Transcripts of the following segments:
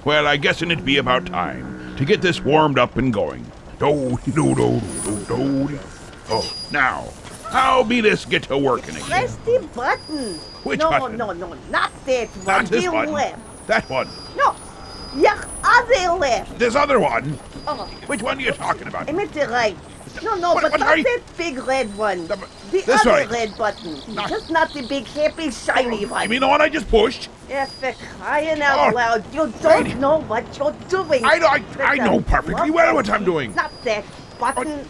Well, I guess'n it be about time to get this warmed up and going. Do-do-do-do-do-do. Oh, now, how be this get to working again? Press the button. Which no, button? No, not that one. Not this the one. left. That one. No, your other left. This other one. Oh, Which one are you talking about? I meant the right. No, What but are not you- that big red one. The- The this other way. red button. Not- Just not the big, happy, shiny one. You mean the one I just pushed? Yeah, for crying out Oh, loud. You don't righty. know what you're doing. I know perfectly well what I'm doing. Not that button.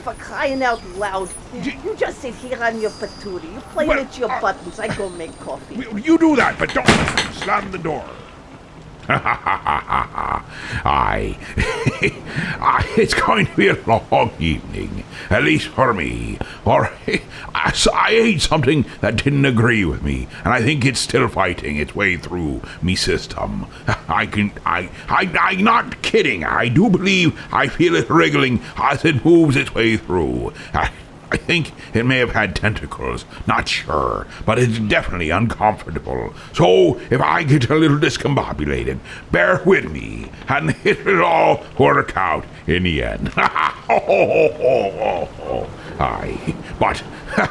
For crying out loud. You just sit here on your patootie. You play Well, with your buttons. I go make coffee. You do that, but don't slam the door. It's going to be a long evening, at least for me. For I ate something that didn't agree with me, and I think it's still fighting its way through me system. I'm not kidding. I do believe I feel it wriggling as it moves its way through. I think it may have had tentacles, not sure, but it's definitely uncomfortable. So if I get a little discombobulated, bear with me, and it'll all work out in the end. Aye, but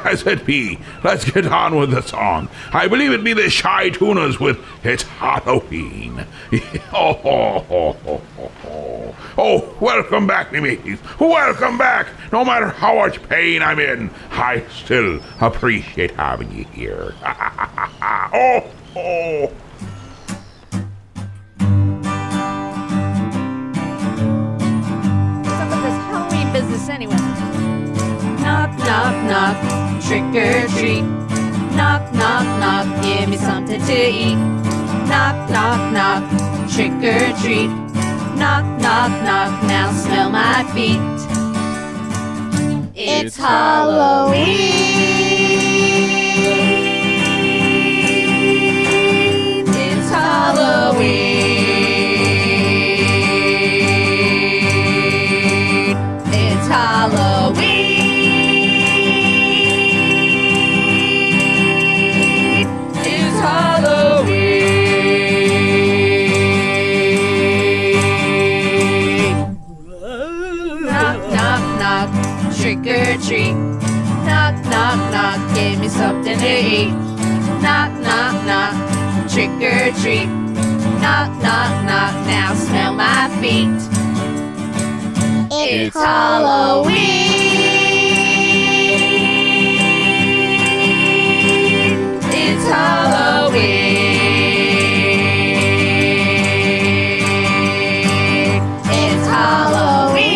as it be, let's get on with the song. I believe it be the Shy Tunas with It's Halloween. Oh, welcome back, me mateys. Welcome back. No matter how much pain I'm in, I still appreciate having you here. Oh. What's up with this Halloween business anyway? Knock, knock, knock, trick or treat. Knock, knock, knock, give me something to eat. Knock, knock, knock, trick or treat. Knock, knock, knock, now smell my feet. It's Halloween. It's Halloween. It's Halloween. It's Halloween. Knock, knock, knock, trick or treat. Knock, knock, knock, give me something to eat. Knock, knock, knock, trick or treat. Knock, knock, knock, now smell my feet. It's Halloween. It's Halloween. It's Halloween.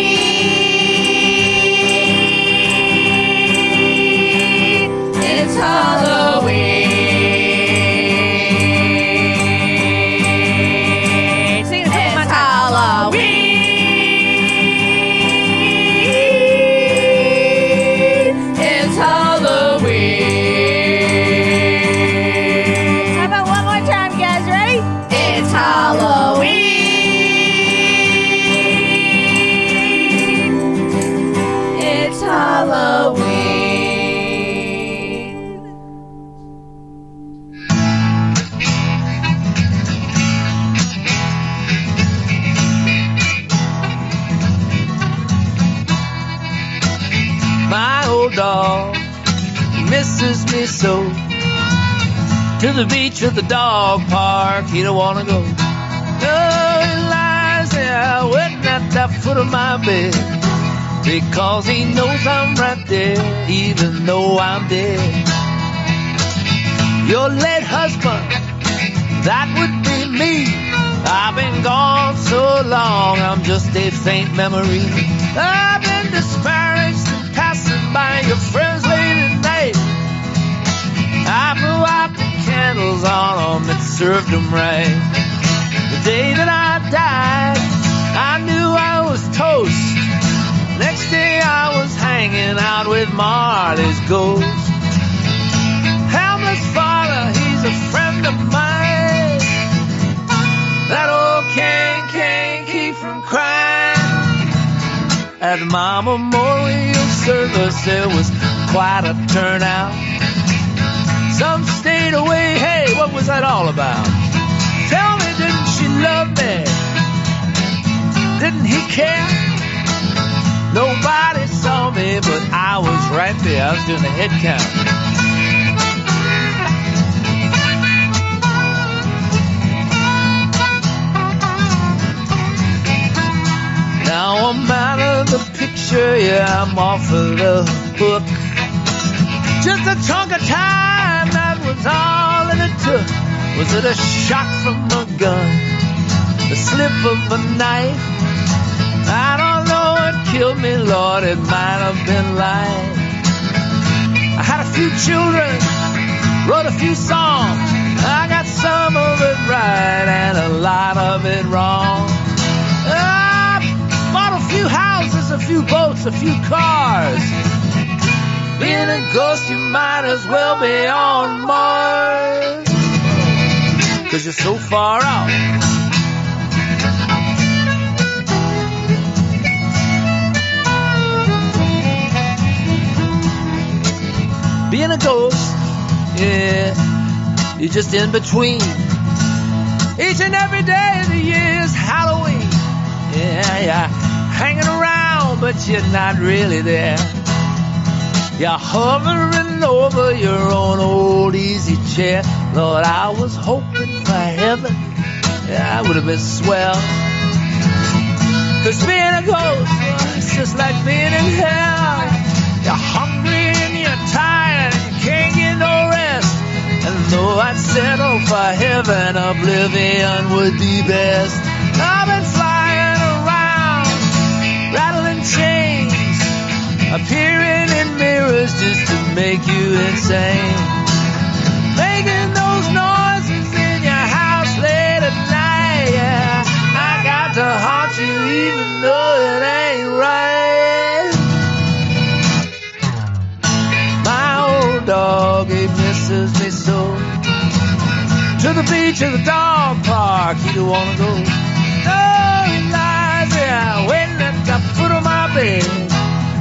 It's Halloween. Sing it a couple more It's times. Halloween. It's Halloween. How about one more time, you guys? Ready? It's Halloween. It's Halloween. My old dog misses me so. To the beach or the dog park, he don't wanna go. No, he lies there waiting at the foot of my bed, because he knows I'm right there, even though I'm dead. Your late husband, that would be me. I've been gone so long, I'm just a faint memory. I've been disparaged and passing by your friends late at night. I blew out the candles on them and served them right. The day that I died, I knew I was toast. Next day I was hanging out with Marley's ghost. Hamlet's father, he's a friend of mine. That old king can't keep from crying. At my memorial service there was quite a turnout. Some stayed away, hey, what was that all about? didn't he care? Nobody saw me, but I was right there. I was doing the head count. Now I'm out of the picture, yeah, I'm off of the hook. Just a chunk of time, that was all that it took. Was it a shot from a gun? The slip of a knife? I don't know, it killed me, Lord, it might have been life. I had a few children, wrote a few songs. I got some of it right and a lot of it wrong. I bought a few houses, a few boats, a few cars. Being a ghost, you might as well be on Mars, 'cause you're so far out. Being a ghost, yeah, you're just in between. Each and every day of the year is Halloween. Yeah, you're hanging around, but you're not really there. You're hovering over your own old easy chair. Lord, I was hoping for heaven. Yeah, I would have been swell. 'Cause being a ghost, well, it's just like being in hell. You're hungry and you're tired, you can't get no rest. And though I'd settle for heaven, oblivion would be best. I've been flying around, rattling chains, appearing in mirrors just to make you insane. Making those noises in your house late at night, yeah. I got to haunt you even though it ain't right. My old dog, he misses me so. To the beach or the dog park, he don't wanna go. No, he lies there waiting at the foot of my bed,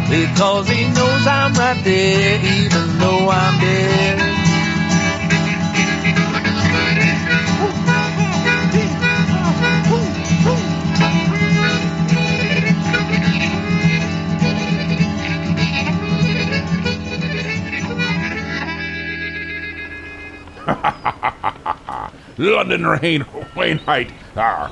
because he knows I'm right there, even though I'm dead. London Wainwright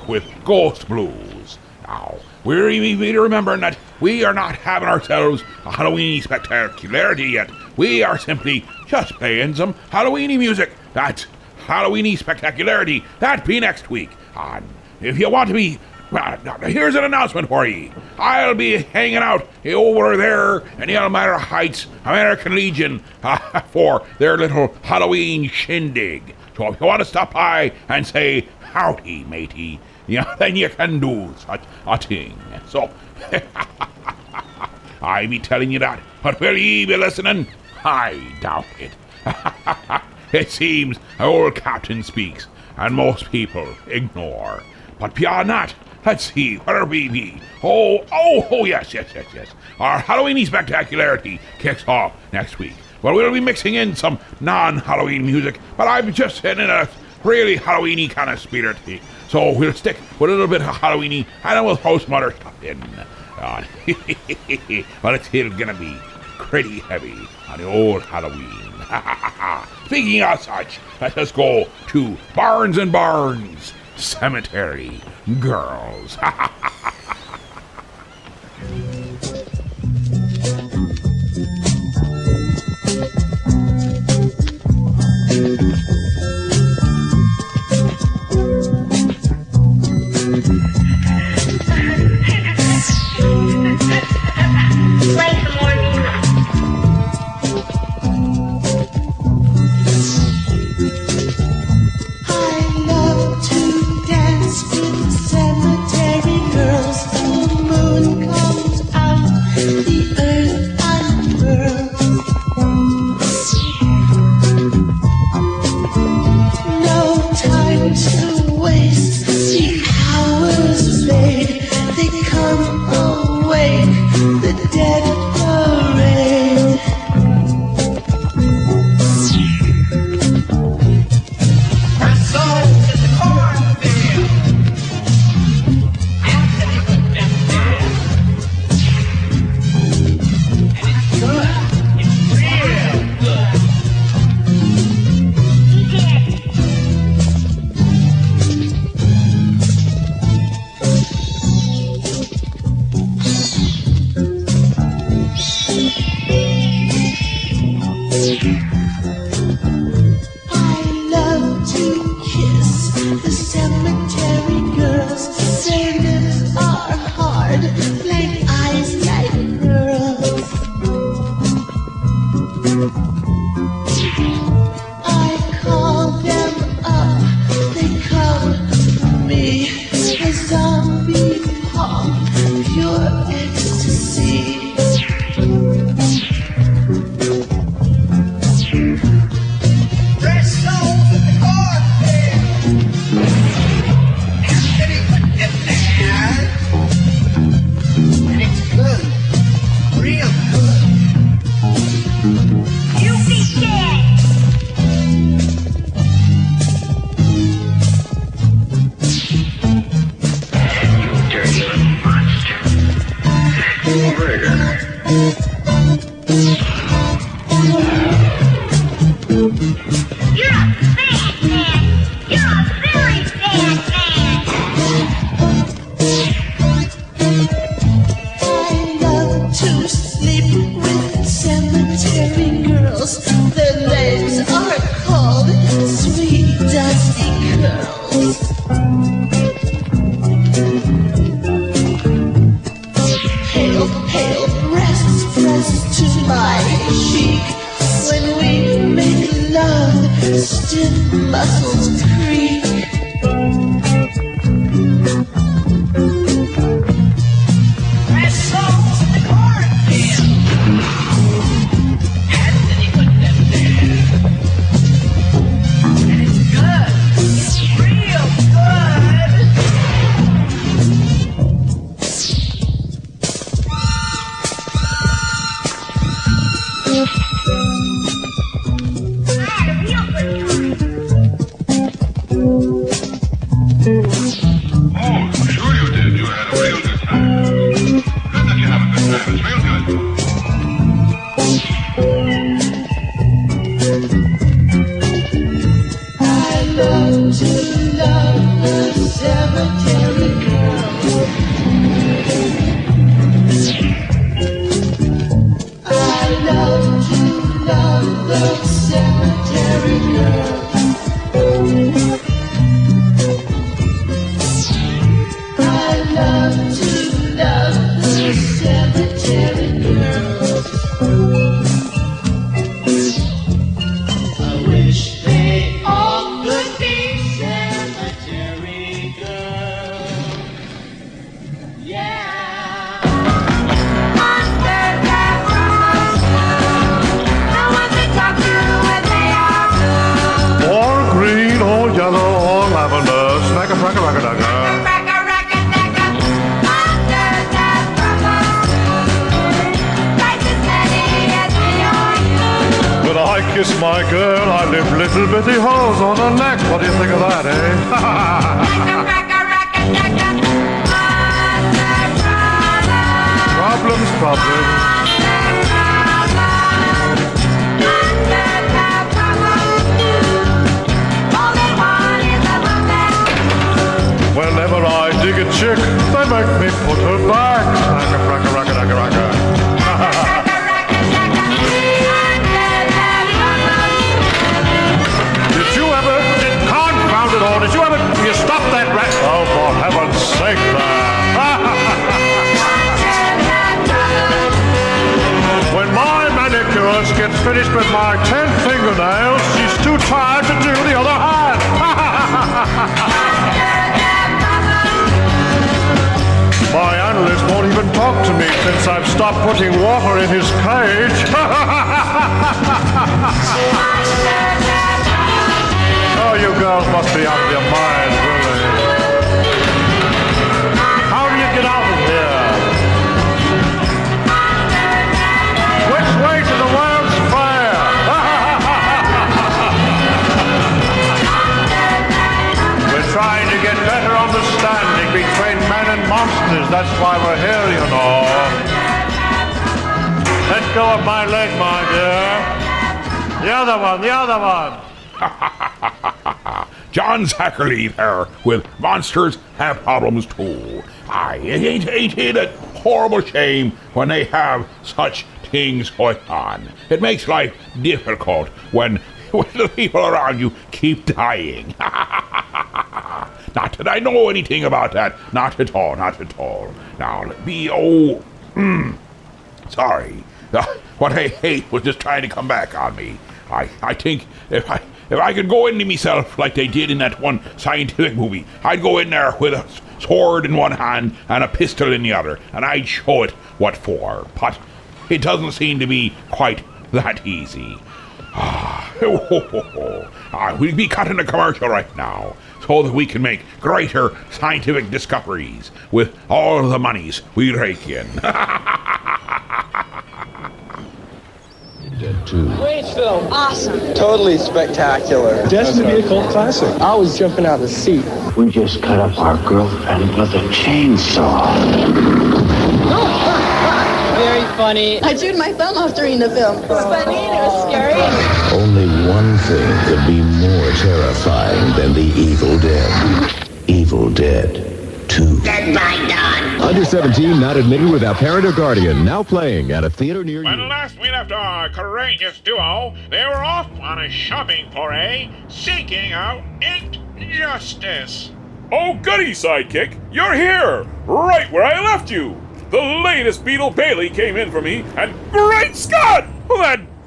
with Ghost Blues. Now, we're remembering that we are not having ourselves a Halloween spectacularity yet. We are simply just playing some Halloweeny music. That's Halloweeny spectacularity. That'll be next week. And if you want to be, well, here's an announcement for you. I'll be hanging out over there in the Elmira Heights American Legion for their little Halloween shindig. So if you want to stop by and say, howdy, matey, then you can do such a thing. So, I be telling you that, but will ye be listening? I doubt it. It seems our old captain speaks, and most people ignore. But beyond that, let's see, where we be? Oh, yes. Our Halloweeny spectacularity kicks off next week. Well, we'll be mixing in some non-Halloween music, but I'm just in a really Halloweeny kind of spirit. So we'll stick with a little bit of Halloweeny, and then we'll throw some other stuff in. But it's still gonna be pretty heavy on the old Halloween. Speaking of such, let us go to Barnes and Barnes Cemetery Girls. Pale, pale breasts pressed to my cheek. When we make love, stiff muscles creak. Press songs in the cornfield. Anthony put them there. And it's good. It's real good. Sure you did. You had a real good time. Good that you have a good time. It's real good. I love to love the cemetery girl. I love to love the cemetery girl. I love to love the cemetery girl. I wish they all could be cemetery girls. Yeah. Or green, or yellow, or lavender, snack a cracker, racker, When I kiss my girl, I live little bitty holes on her neck. What do you think of that, eh? Problems, problems. Whenever I dig a chick, they make me put her back. Snack a cracker, racker. Did you ever, confound it all, did you ever, you stop that rat? Oh, for heaven's sake, When my manicurist gets finished with my 10 fingernails, she's too tired to do the other hand. My analyst won't even talk to me since I've stopped putting water in his cage. Oh, you girls must be out of your minds, really. How do you get out of here? Which way to the World's Fair? We're trying to get better understanding between men and monsters. That's why we're here, you know. Let go of my leg, my dear. The other one. John Zachary there with Monsters Have Problems Too. Aye, ain't it a horrible shame when they have such things going on? It makes life difficult when the people around you keep dying. Not that I know anything about that. Not at all. Now, sorry. What I hate was just trying to come back on me. I think if I could go into myself like they did in that one scientific movie, I'd go in there with a sword in one hand and a pistol in the other, and I'd show it what for. But it doesn't seem to be quite that easy. We'll be cutting a commercial right now so that we can make greater scientific discoveries with all the monies we rake in. Great film. Awesome. Totally spectacular. Destined to be a cult classic. I was jumping out of the seat. We just cut up our girlfriend with a chainsaw. Very funny. I chewed my thumb off during the film. It was funny and it was scary. Only one thing could be more terrifying than the Evil Dead. Evil Dead 2. Dead by dawn. Under 17, not admitted without parent or guardian. Now playing at a theater near When you. last we left our courageous duo, they were off on a shopping foray, seeking out it justice. Oh, goody, Sidekick! You're here! Right where I left you! The latest Beetle Bailey came in for me, and great Scott!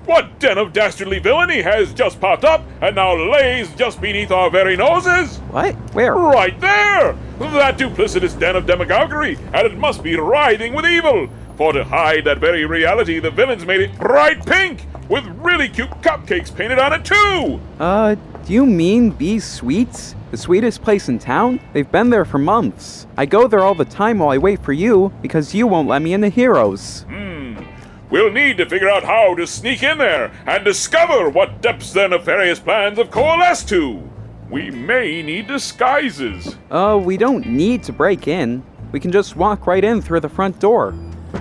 What den of dastardly villainy has just popped up and now lays just beneath our very noses? What? Where? Right there! That duplicitous den of demagoguery, and it must be writhing with evil. For to hide that very reality, the villains made it bright pink, with really cute cupcakes painted on it too! Do you mean B's Sweets? The sweetest place in town? They've been there for months. I go there all the time while I wait for you, because you won't let me in the Heroes. We'll need to figure out how to sneak in there and discover what depths their nefarious plans have coalesced to. We may need disguises. We don't need to break in. We can just walk right in through the front door.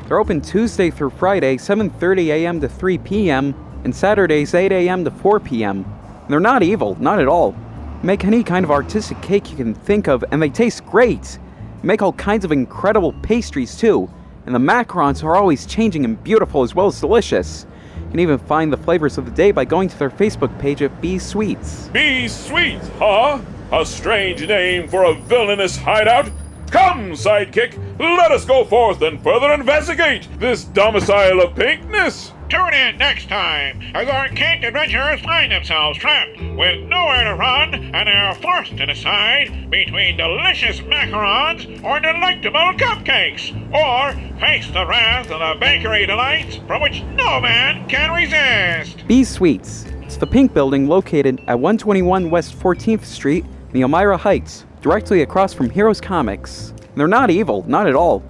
They're open Tuesday through Friday, 7:30 a.m. to 3 p.m., and Saturdays, 8 a.m. to 4 p.m. They're not evil, not at all. Make any kind of artistic cake you can think of, and they taste great. Make all kinds of incredible pastries, too. And the macarons are always changing and beautiful as well as delicious. You can even find the flavors of the day by going to their Facebook page at B's Sweets. B's Sweets, huh? A strange name for a villainous hideout? Come, Sidekick, let us go forth and further investigate this domicile of pinkness. Tune in next time as our caked adventurers find themselves trapped with nowhere to run and are forced to decide between delicious macarons or delectable cupcakes, or face the wrath of the bakery delights from which no man can resist. B's Sweets. It's the pink building located at 121 West 14th Street in the Elmira Heights, directly across from Heroes Comics. They're not evil, not at all.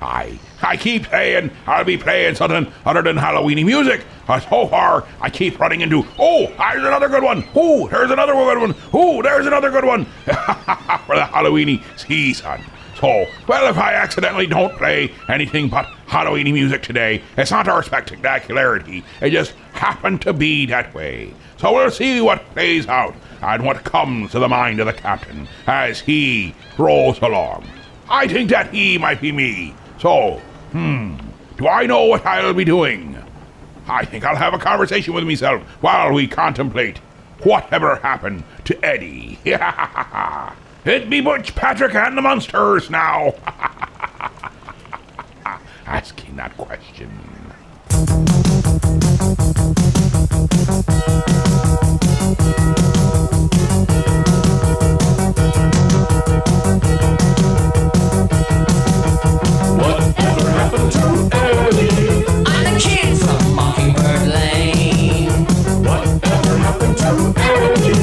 I keep saying I'll be playing something other than Halloweeny music. So far, I keep running into, there's another good one. There's another good one. There's another good one. For the Halloweeny season. So, if I accidentally don't play anything but Halloweeny music today, it's not our spectacularity. It just happened to be that way. So we'll see what plays out and what comes to the mind of the captain as he rolls along. I think that he might be me. So, do I know what I'll be doing? I think I'll have a conversation with myself while we contemplate whatever happened to Eddie. It be Butch, Patrick, and the Munsters now. Asking that question. Whatever happened to Eddie? I'm the kid from Mockingbird Lane. Whatever happened to Eddie?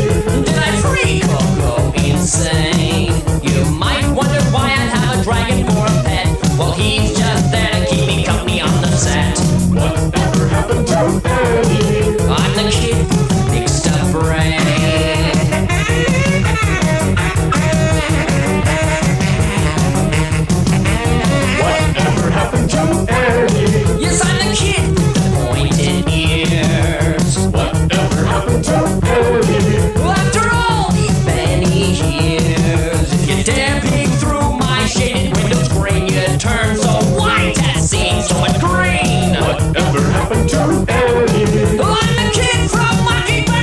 Did I freak or go insane? You might wonder why I have a dragon for a pet. Well, he's just there to keep me company on the set. Whatever happened to Eddie? I'm the kid with the mixed up brain. Whatever happened to Eddie? Yes, I'm the kid with the pointed ears. Whatever happened to Eddie? Well, after all these many years, if you dare peek through my shaded window screen, you turn so white that seems so much green. Whatever happened to Eddie? Well, I'm the kid from Mockingbird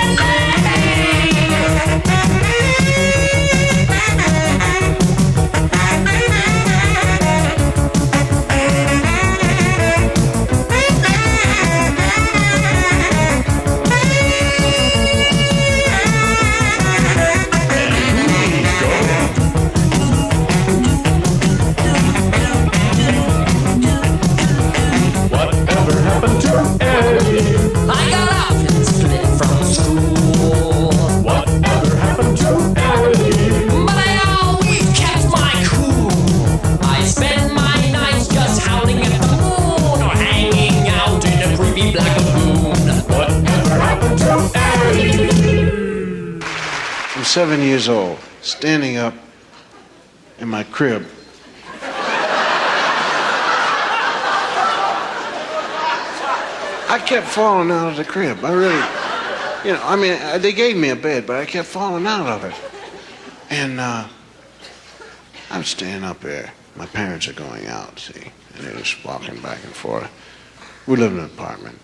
Whatever happened to Eddie? I got up and split from school. Whatever happened to Eddie? But I always kept my cool. I spend my nights just howling at the moon or hanging out in a creepy black lagoon. Whatever happened to Eddie? I'm 7 years old, standing up in my crib. I kept falling out of the crib. I really, they gave me a bed, but I kept falling out of it. And I'm staying up there. My parents are going out, see, and they're just walking back and forth. We live in an apartment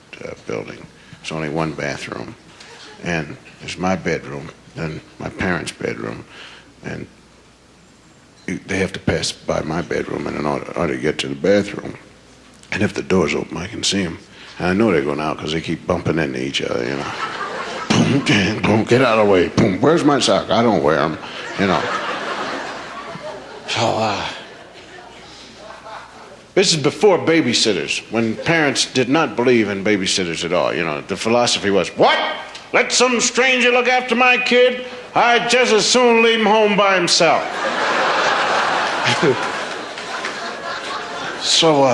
building. It's only one bathroom. And there's my bedroom, then my parents' bedroom, and they have to pass by my bedroom in order to get to the bathroom. And if the door's open, I can see them. And I know they're going out because they keep bumping into each other, you know. Boom, dang, boom, get out of the way. Boom, where's my sock? I don't wear them, you know. So, this is before babysitters, when parents did not believe in babysitters at all. You know, the philosophy was, what? Let some stranger look after my kid? I'd just as soon leave him home by himself. So,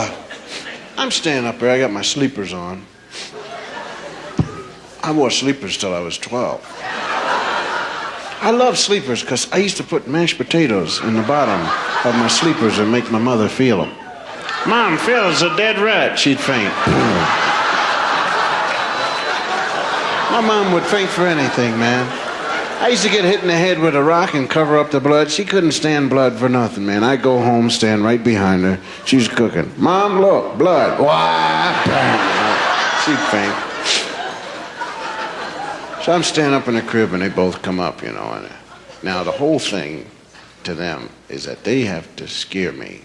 I'm staying up there. I got my sleepers on. I wore sleepers till I was 12. I love sleepers because I used to put mashed potatoes in the bottom of my sleepers and make my mother feel them. Mom, Phil's a dead rat. She'd faint. My mom would faint for anything, man. I used to get hit in the head with a rock and cover up the blood. She couldn't stand blood for nothing, man. I'd go home, stand right behind her. She's cooking. Mom, look, blood. Why? She'd faint. So I'm standing up in the crib and they both come up, you know. And now the whole thing to them is that they have to scare me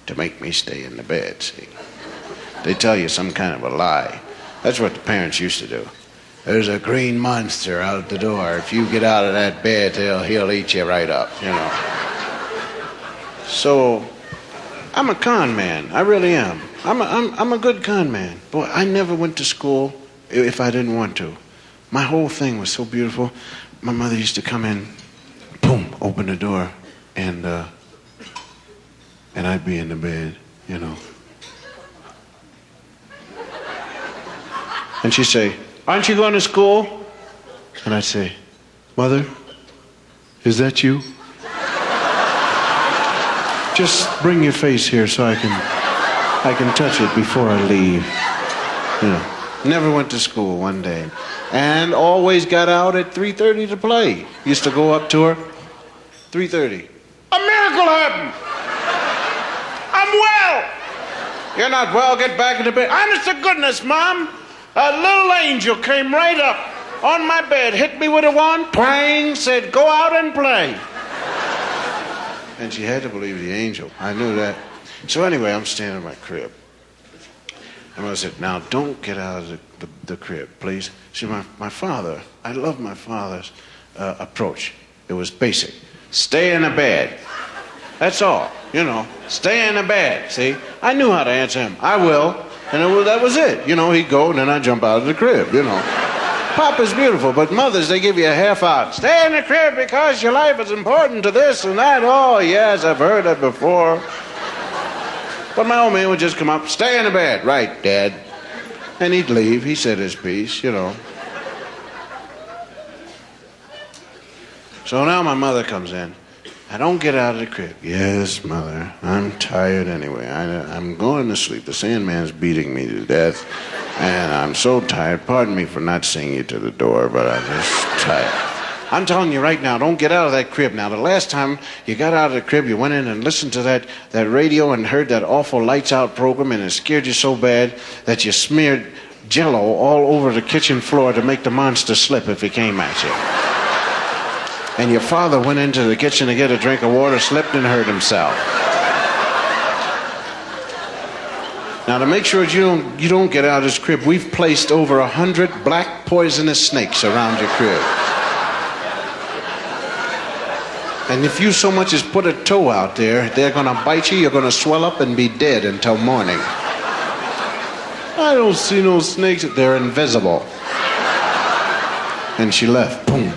to make me stay in the bed, see. They tell you some kind of a lie. That's what the parents used to do. There's a green monster out the door. If you get out of that bed, he'll eat you right up, you know. So, I'm a con man. I really am. I'm a good con man. Boy, I never went to school if I didn't want to. My whole thing was so beautiful. My mother used to come in, boom, open the door, and I'd be in the bed, you know. And she'd say, aren't you going to school? And I'd say, Mother, is that you? Just bring your face here so I can touch it before I leave. You know, never went to school one day. And always got out at 3:30 to play. Used to go up to her, 3:30. A miracle happened. I'm well. You're not well, get back in the bed. Honest to goodness, Mom. A little angel came right up on my bed, hit me with a wand, twang, said, go out and play. And she had to believe the angel. I knew that. So anyway, I'm standing in my crib. And I said, now don't get out of the crib, please. See, my father, I love my father's approach. It was basic. Stay in the bed. That's all, you know. Stay in the bed, see? I knew how to answer him. I will. And that was it. You know, he'd go and then I'd jump out of the crib, you know. Papa's beautiful, but mothers, they give you a half out. Stay in the crib because your life is important to this and that. Oh, yes, I've heard that before. But my old man would just come up, stay in the bed. Right, Dad. And he'd leave. He said his piece, you know. So now my mother comes in. I don't get out of the crib. Yes, Mother, I'm tired anyway. I'm going to sleep. The Sandman's beating me to death, and I'm so tired. Pardon me for not seeing you to the door, but I'm just tired. I'm telling you right now, don't get out of that crib. Now, the last time you got out of the crib, you went in and listened to that radio and heard that awful Lights Out program, and it scared you so bad that you smeared Jell-O all over the kitchen floor to make the monster slip if he came at you. And your father went into the kitchen to get a drink of water, slipped and hurt himself. Now, to make sure you don't get out of this crib, we've placed over 100 black poisonous snakes around your crib. And if you so much as put a toe out there, they're gonna bite you, you're gonna swell up and be dead until morning. I don't see no snakes, they're invisible. And she left, boom.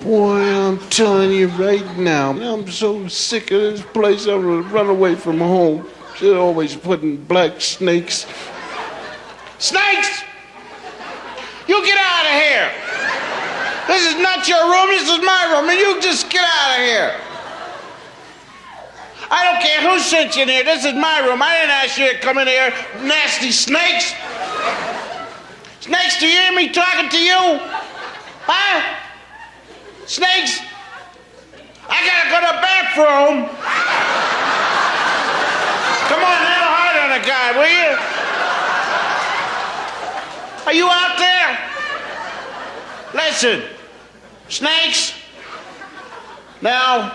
Boy, I'm telling you right now, I'm so sick of this place, I'm gonna run away from home. She's always putting black snakes. Snakes! You get out of here! This is not your room, this is my room, and you just get out of here! I don't care who sent you in here, this is my room. I didn't ask you to come in here, nasty snakes! Snakes, do you hear me talking to you? Huh? Snakes! I gotta go to the bathroom! Come on, have a heart on a guy, will you? Are you out there? Listen, snakes. Now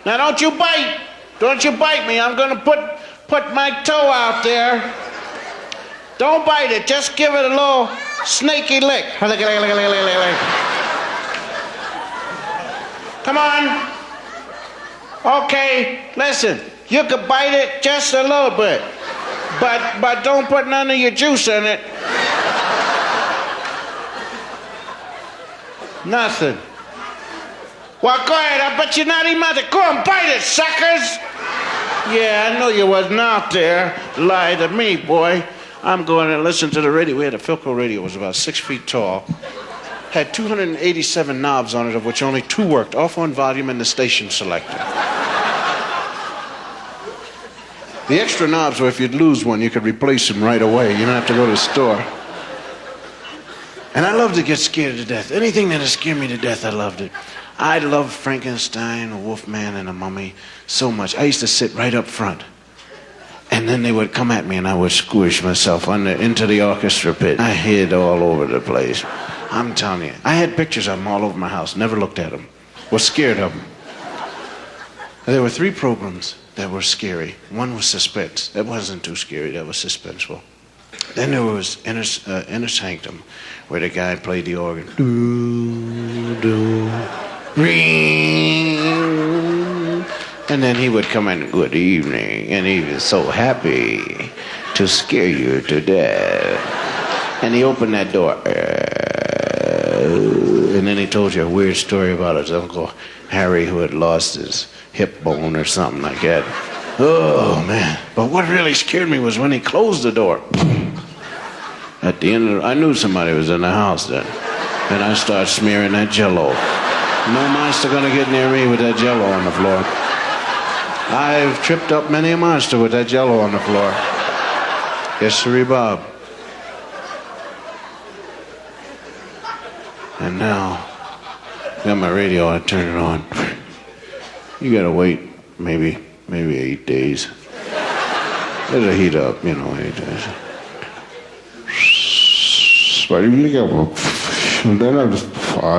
don't you bite. Don't you bite me. I'm gonna put my toe out there. Don't bite it. Just give it a little snaky lick. Come on. Okay, listen. You could bite it just a little bit. But don't put none of your juice in it. Nothing. Well, go ahead. I bet you're not even out there. Go and bite it, suckers. Yeah, I know you wasn't out there. Lie to me, boy. I'm going to listen to the radio. We had a Philco radio. It was about 6 feet tall. Had 287 knobs on it, of which only 2 worked. Off on volume and the station selector. The extra knobs were if you'd lose one, you could replace them right away. You don't have to go to the store. And I love to get scared to death. Anything that'll scare me to death, I loved it. I loved Frankenstein, a Wolfman, and a Mummy so much. I used to sit right up front. And then they would come at me and I would squish myself into the orchestra pit. I hid all over the place. I'm telling you. I had pictures of them all over my house. Never looked at them. Was scared of them. There were 3 programs that were scary. One was Suspense. That wasn't too scary. That was suspenseful. Then there was Inner Sanctum, where the guy played the organ. Do, do, ring. And then he would come in, good evening, and he was so happy to scare you to death. And he opened that door. And then he told you a weird story about his Uncle Harry who had lost his hip bone or something like that. Oh, man. But what really scared me was when he closed the door. At the end of I knew somebody was in the house then. And I started smearing that Jell-O. No monster gonna get near me with that Jell-O on the floor. I've tripped up many a monster with that Jell-O on the floor. Yes, sirree, Bob. And now, got my radio, I turn it on. You gotta wait maybe 8 days. It'll heat up, 8 days.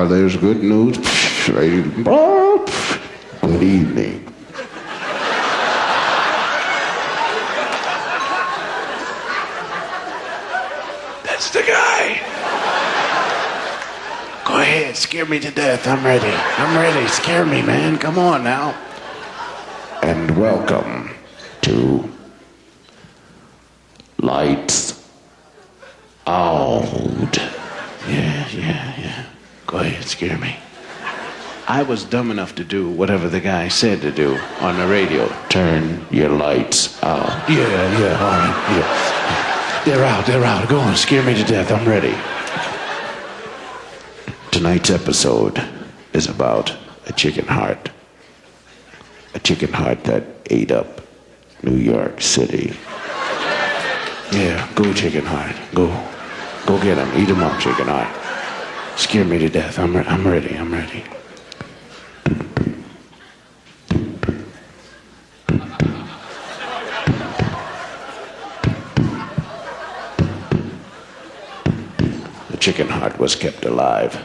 There's good news. Good evening. That's the guy. Go ahead, scare me to death. I'm ready. Scare me, man. Come on now. And welcome to Lights Out. Yeah. Go ahead, scare me. I was dumb enough to do whatever the guy said to do on the radio. Turn your lights out. Yeah, all right, yeah. They're out. Go on, scare me to death. I'm ready. Tonight's episode is about a chicken heart. A chicken heart that ate up New York City. Yeah, go chicken heart. Go get him. Eat him up, chicken heart. Scare me to death. I'm ready. The chicken heart was kept alive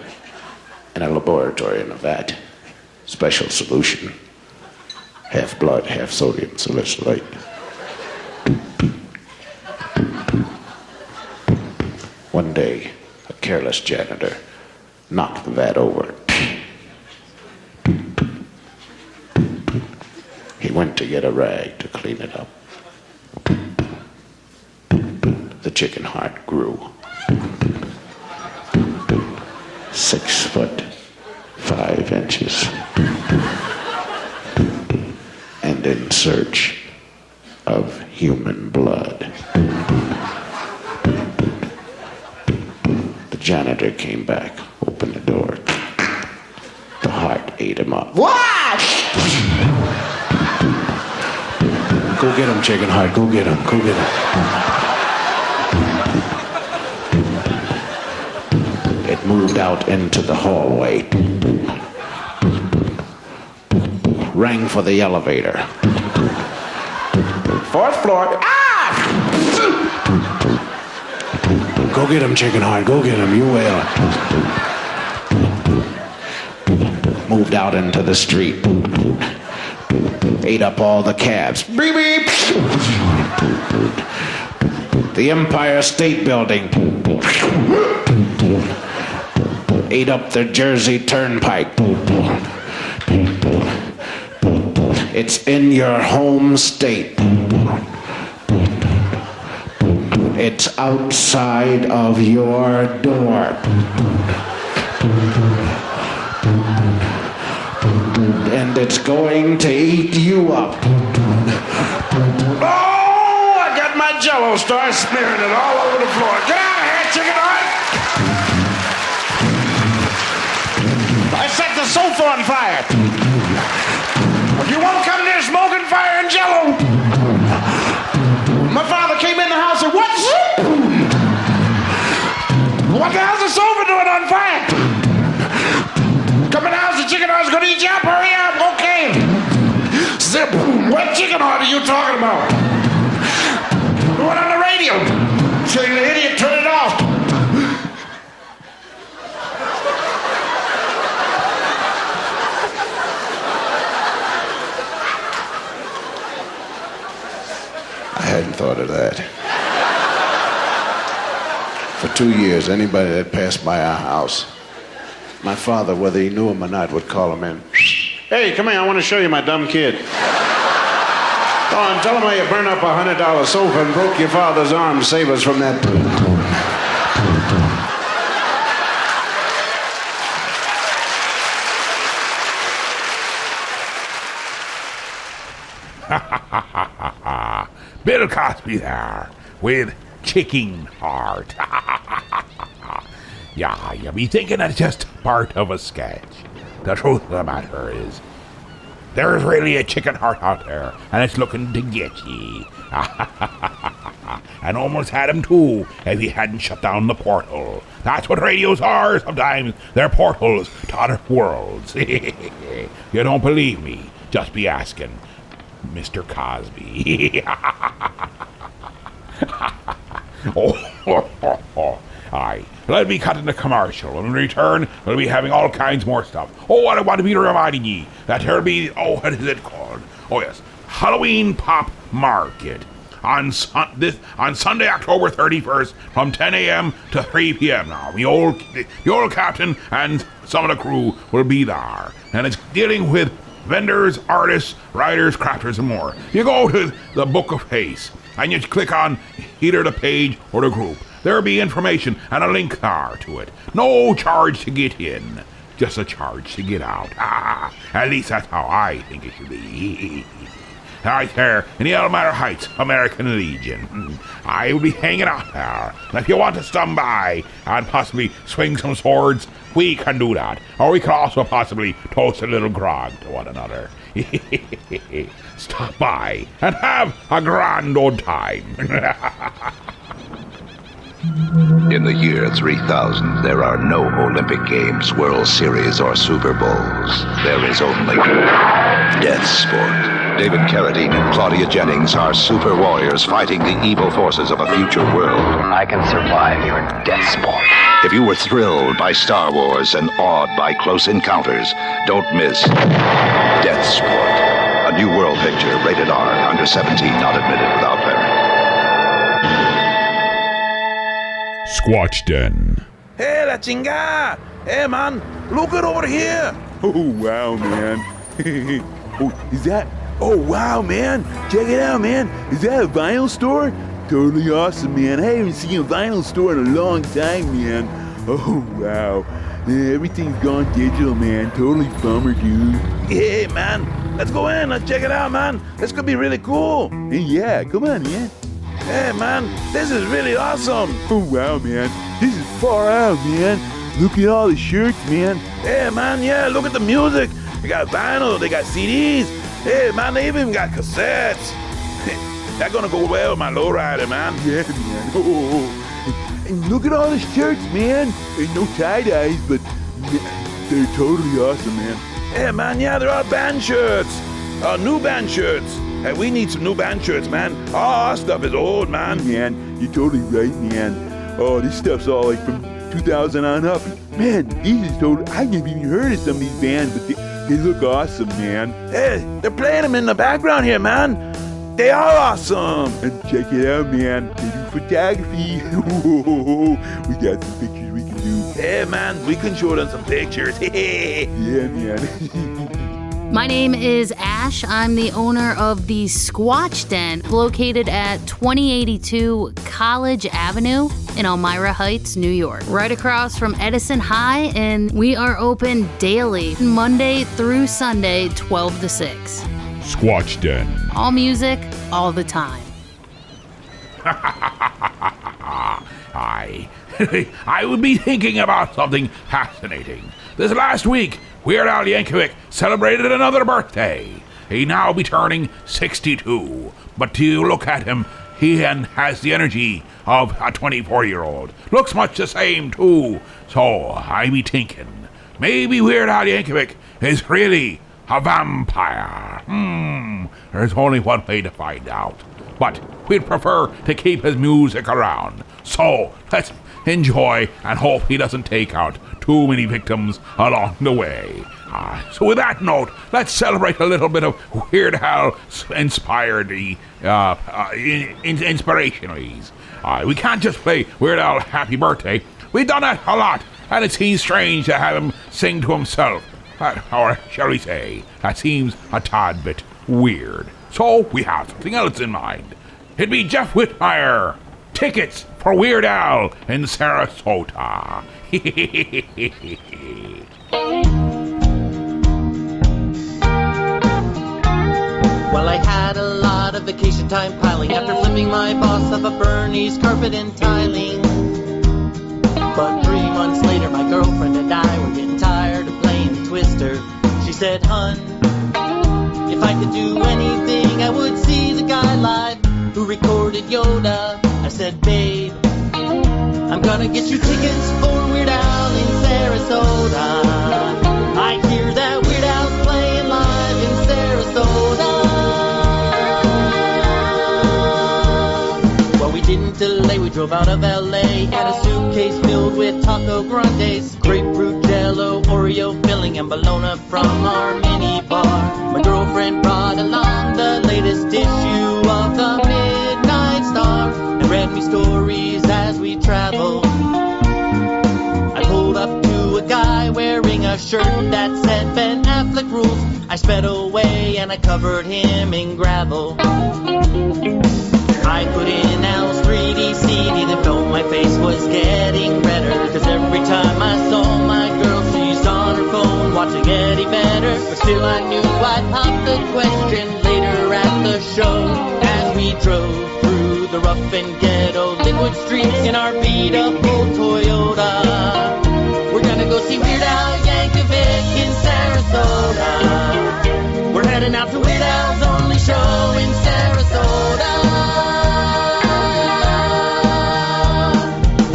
in a laboratory in a vat. Special solution. Half blood, half sodium salicylate. One day, a careless janitor knocked the vat over. He went to get a rag to clean it up. The chicken heart grew. 6 foot 5 inches. And in search of human blood. The janitor came back, opened the door. The heart ate him up. What? Go get him, chicken heart. Go get him. It moved out into the hallway. Rang for the elevator. 4th floor. Go get him, Chicken Heart. Go get him. You will. Moved out into the street. Ate up all the cabs. Beep, beep. The Empire State Building. Ate up the Jersey Turnpike. It's in your home state. It's outside of your door. And it's going to eat you up. Oh, I got my Jell-O star smearing it all over the floor. Get out of here, Chicken Heart! I set the sofa on fire. You won't come near smoking fire and Jell-O. My father came in the house and what the hell's the sofa doing on fire? Come in the house, the Chicken Heart's gonna eat you up. Hurry up, okay. Zip. What Chicken Heart are you talking about? The one on the radio. Tell you the idiot, turn it off. I hadn't thought of that. For 2 years, anybody that passed by our house, my father, whether he knew him or not, would call him in. Hey, come here, I want to show you my dumb kid. Go on, tell him how you burned up a $100 sofa and broke your father's arm to save us from that. Bill Cosby there with Chicken Heart. Yeah, you'll be thinking it's just part of a sketch. The truth of the matter is, there's really a Chicken Heart out there, and it's looking to get ye. And almost had him too, if he hadn't shut down the portal. That's what radios are sometimes. They're portals to other worlds. You don't believe me? Just be asking Mr. Cosby. Aye. Let me cut in the commercial. When we return, we'll be having all kinds more stuff. Oh, what I want to be reminding ye that there'll be, what is it called? Oh, yes, Halloween Pop Market on Sunday, October 31st from 10 a.m. to 3 p.m. Now, the old captain and some of the crew will be there. And it's dealing with vendors, artists, writers, crafters, and more. You go to the Book of Face, and you click on either the page or the group. There'll be information and a link there to it. No charge to get in, just a charge to get out. At least that's how I think it should be. Right there in the Elmira Heights American Legion. I will be hanging out there. And if you want to stop by and possibly swing some swords, we can do that. Or we can also possibly toast a little grog to one another. Stop by and have a grand old time. In the year 3000, there are no Olympic Games, World Series, or Super Bowls. There is only death sport. David Carradine and Claudia Jennings are super warriors fighting the evil forces of a future world. I can survive your death sport. If you were thrilled by Star Wars and awed by Close Encounters, don't miss Death Sport. A new world picture, rated R, under 17, not admitted without parent. Squatch Den. Hey, la chinga! Hey, man, look it over here! Oh, wow, man. Oh, is that? Oh, wow, man. Check it out, man. Is that a vinyl store? Totally awesome, man. I haven't seen a vinyl store in a long time, man. Oh, wow. Yeah, everything's gone digital, man. Totally bummer, dude. Hey, man. Let's go in. Let's check it out, man. This could be really cool. Hey, yeah, come on, man. Hey, man, this is really awesome. Oh, wow, man. This is far out, man. Look at all the shirts, man. Hey, man, yeah, look at the music. They got vinyl, they got CDs. Hey, man, they even got cassettes. That's gonna go well with my lowrider, man. Yeah, man. Oh. And look at all the shirts, man. Ain't no tie-dyes, but they're totally awesome, man. Hey, man, yeah, they're all band shirts. New band shirts. Hey, we need some new band shirts, man. All our stuff is old, man. Man, you're totally right, man. Oh, this stuff's all like from 2000 on up. Man, these is total. I never even heard of some of these bands, but they look awesome, man. Hey, they're playing them in the background here, man. They are awesome. And check it out, man. They do photography. We got some pictures we can do. Hey, man, we can show them some pictures. Yeah, man. My name is Ash. I'm the owner of the Squatch Den, located at 2082 College Avenue in Elmira Heights, New York, right across from Edison High, and we are open daily, Monday through Sunday, 12 to 6. Squatch Den. All music, all the time. I would be thinking about something fascinating. This last week, Weird Al Yankovic celebrated another birthday. He now be turning 62. But to look at him, he has the energy of a 24-year-old. Looks much the same, too. So I be thinking, maybe Weird Al Yankovic is really a vampire. There's only one way to find out. But we'd prefer to keep his music around. So let's enjoy and hope he doesn't take out too many victims along the way. So with that note, let's celebrate a little bit of Weird Al inspired inspirationaries. We can't just play Weird Al Happy Birthday. We've done that a lot, and it seems strange to have him sing to himself. Or shall we say, that seems a tad bit weird. So we have something else in mind. It'd be Jeff Whitmire. Tickets for Weird Al in Sarasota. Well, I had a lot of vacation time piling after flipping my boss off of Bernie's carpet and tiling. But 3 months later, my girlfriend and I were getting tired of playing the Twister. She said, "Hun, if I could do anything, I would see the guy live who recorded Yoda." I said, "Babe, I'm gonna get you tickets for Weird Al in Sarasota. I hear that Weird Al's playing live in Sarasota." Well, we didn't delay, we drove out of LA and a suitcase filled with taco grandes, grapefruit jello, Oreo filling, and bologna from our mini bar. My girlfriend brought along the latest issue of the Midnight Star and read me stories as we traveled. I pulled up to a guy wearing a shirt that said Ben Affleck rules. I sped away and I covered him in gravel. I put in Al's 3D CD, then felt my face was getting redder. Cause every time I saw my girl, she's on her phone watching Eddie Vedder. But still I knew I'd pop the question later at the show. As we drove through the rough and ghetto liquid streets in our beat up old Toyota. We're gonna go see Weird Al Yankovic in Sarasota. We're heading out to Weird Al's only show in Sarasota.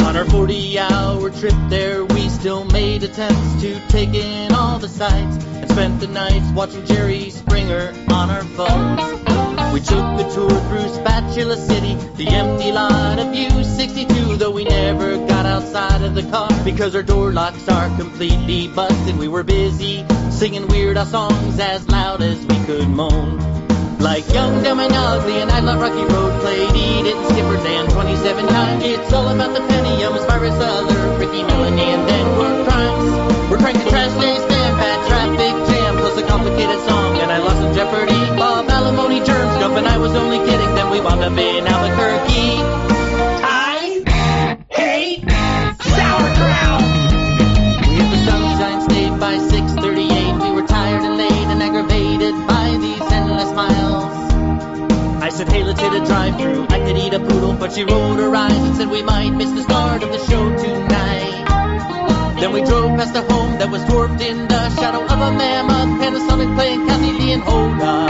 On our 40-hour trip there, we still made attempts to take in all the sights and spent the nights watching Jerry Springer on our phones. We took a tour through Spatula City, the empty lot of U62, though we never got outside of the car because our door locks are completely busted. We were busy singing Weird Al songs as loud as we could moan. Like Young, Dumb and Ugly and I Love Rocky Road played Eat It and Skipper Dan 27 times. It's all about the Pentium, Spyro Sutter, Ricky Melanie, and then War Crimes. We're cranking Trash Day, Stand Pat, Traffic Jam, plus a complicated song, and I lost some Jeopardy. Bob Alimony, Germ Stump, and I was only kidding. Then we wound up in Albuquerque. I hate sauerkraut. We hit the Sunshine State by 6:38. We were tired and late and aggravated by these endless miles. I said, "Hey, let's hit a drive-thru. I could eat a poodle," but she rolled her eyes and said we might miss the start of the show tonight. Then we drove past a home that was dwarfed in the shadow of a mammoth, Panasonic playing Kathy Lee and Hoda.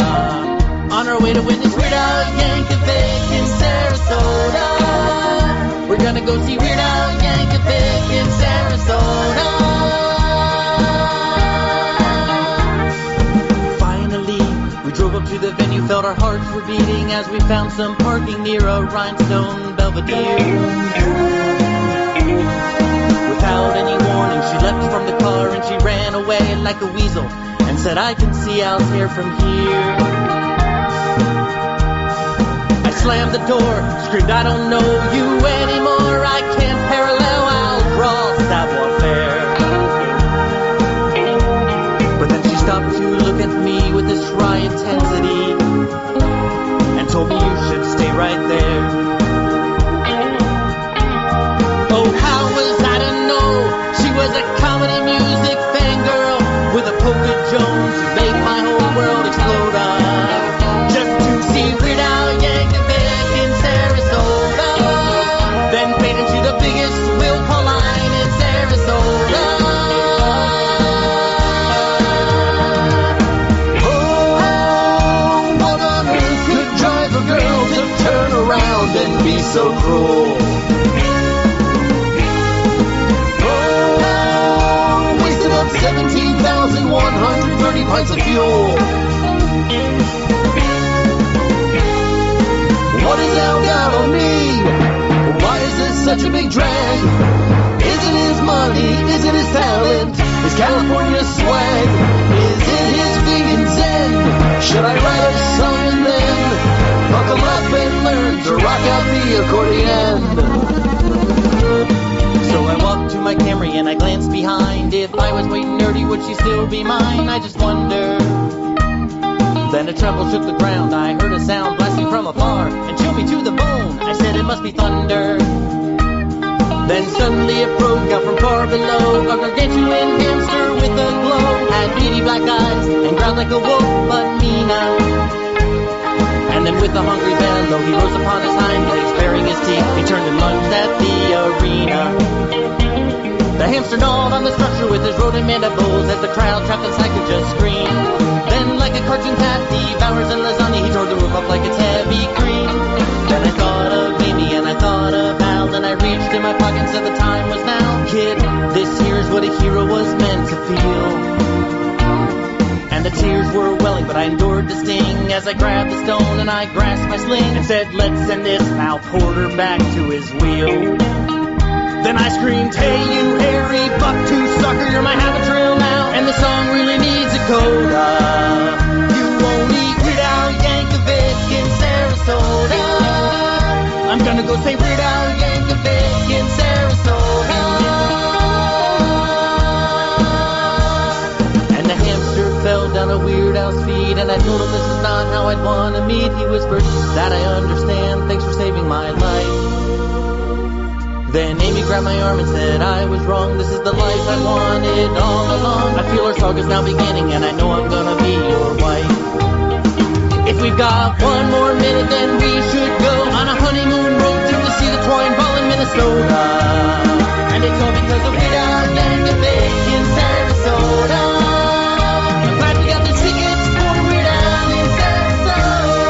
On our way to witness Weird Al Yankovic in Sarasota. We're gonna go see Weird Al Yankovic in Sarasota. Finally, we drove up to the venue, felt our hearts were beating as we found some parking near a rhinestone Belvedere. like a weasel and said, I can see Al's hair from here. I slammed the door, screamed, I don't know you anymore. I can't parallel Al's raw savoir-faire. But then she stopped to look at me with this wry intensity and told me you should stay right there. Oh, how was I to know she was a comedy music fangirl with a polka Jones who made my whole world explode just to see Weird Al Yankovic in Sarasota, then fade into the biggest Will Call line in Sarasota. Oh, what on earth could drive a girl to turn around and be so cruel? Oh, wasted up 17,130 pints of fuel. What is Al got on me? Why is this such a big drag? Is it his money? Is it his talent? His California swag? Is it his vegan zen? Should I write a song and then buckle up and learn to rock out the accordion? So I walked to my Camry and I glanced behind. If I was way nerdy, would she still be mine? I just wonder. Then a tremble shook the ground. I heard a sound blasting from afar and chilled me to the bone. I said it must be thunder. Then suddenly it broke out from far below. A gargantuan hamster with a glow had beady black eyes and growled like a wolf, but meaner. And then with a hungry bellow, he rose upon his hind legs, baring his teeth. He turned and lunged at the arena. The hamster gnawed on the structure with his rodent mandibles as the crowd trapped inside could just scream. Then, like a cartoon cat devours a lasagna, he tore the roof up like it's heavy cream. Then I thought of Amy and I thought of Al, and I reached in my pocket and said the time was now. Kid, this here's what a hero was meant to feel. And the tears were welling, but I endured the sting as I grabbed the stone and I grasped my sling and said, let's send this Al Porter back to his wheel. Then I screamed, hey you hairy buck-tooth sucker, you're my habit trail now, and the song really needs a coda. You won't eat Weird Al Yankovic in Sarasota. I'm gonna go say Weird Al Yankovic in Sarasota. And the hamster fell down a Weird Al's feet, and I told him this is not how I'd want to meet. He whispered, that I understand, thanks for saving my life. Then Amy grabbed my arm and said I was wrong. This is the life I wanted all along. I feel our saga's now beginning, and I know I'm gonna be your wife. If we've got one more minute, then we should go on a honeymoon road trip to see the twine ball in Minnesota. And it's all because of Weird Al Yankovic in Sarasota. I'm glad we got the tickets for Weird Al in Sarasota.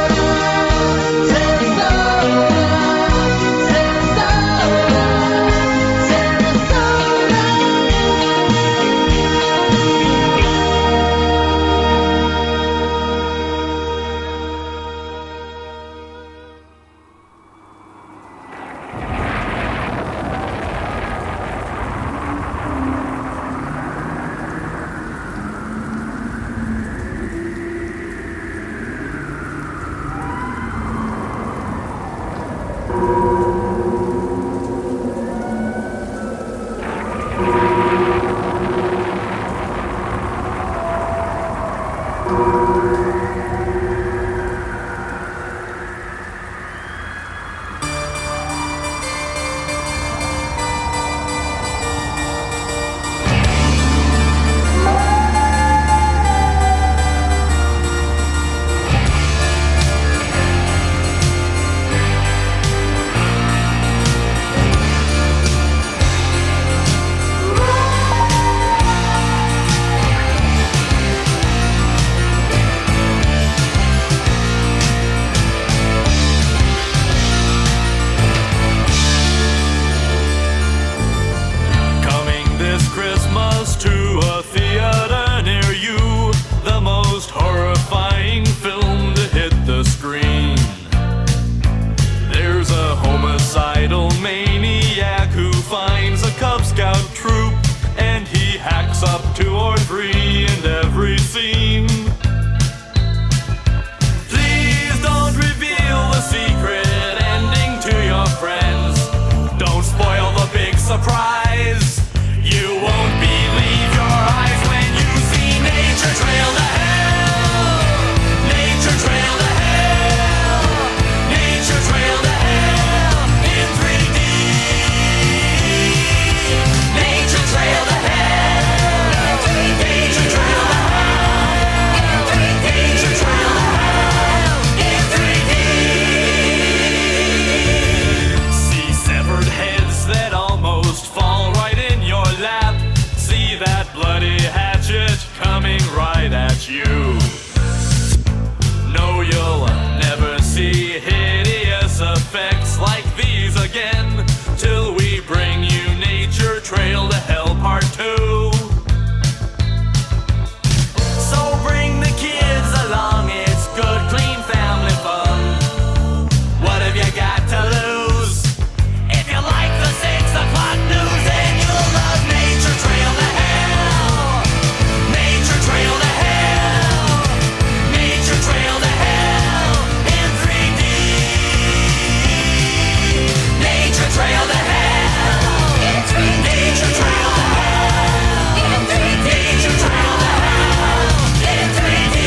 scene. Please don't reveal the secret ending to your friends. Don't spoil the big surprise. You won't believe your eyes when you see nature trail to hell. Nature trail to hell. Nature trail to hell in 3D. Nature trail to hell. Nature trail to hell. Nature trail to hell in 3D. See severed heads that almost fall right in your lap. See that bloody hatchet coming right at you. No, you'll never see hideous effects like these again till we bring you Nature Trail to Hell Part 2. So bring the kids along, it's good, clean family fun. What have you got to lose? If you like the 6 o'clock news, then you'll love Nature Trail to Hell. Nature Trail to Hell. Nature Trail to Hell in 3D. Nature Trail to Hell in 3D. Nature Trail to Hell in 3D. Nature Trail to Hell in 3D.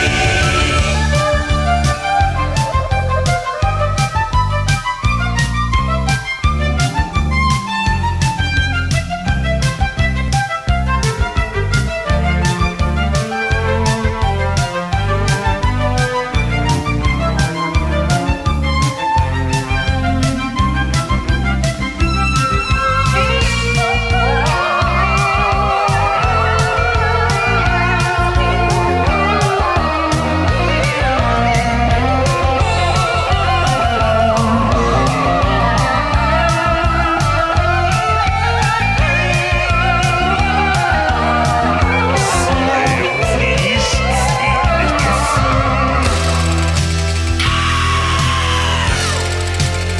Nature Trail to Hell.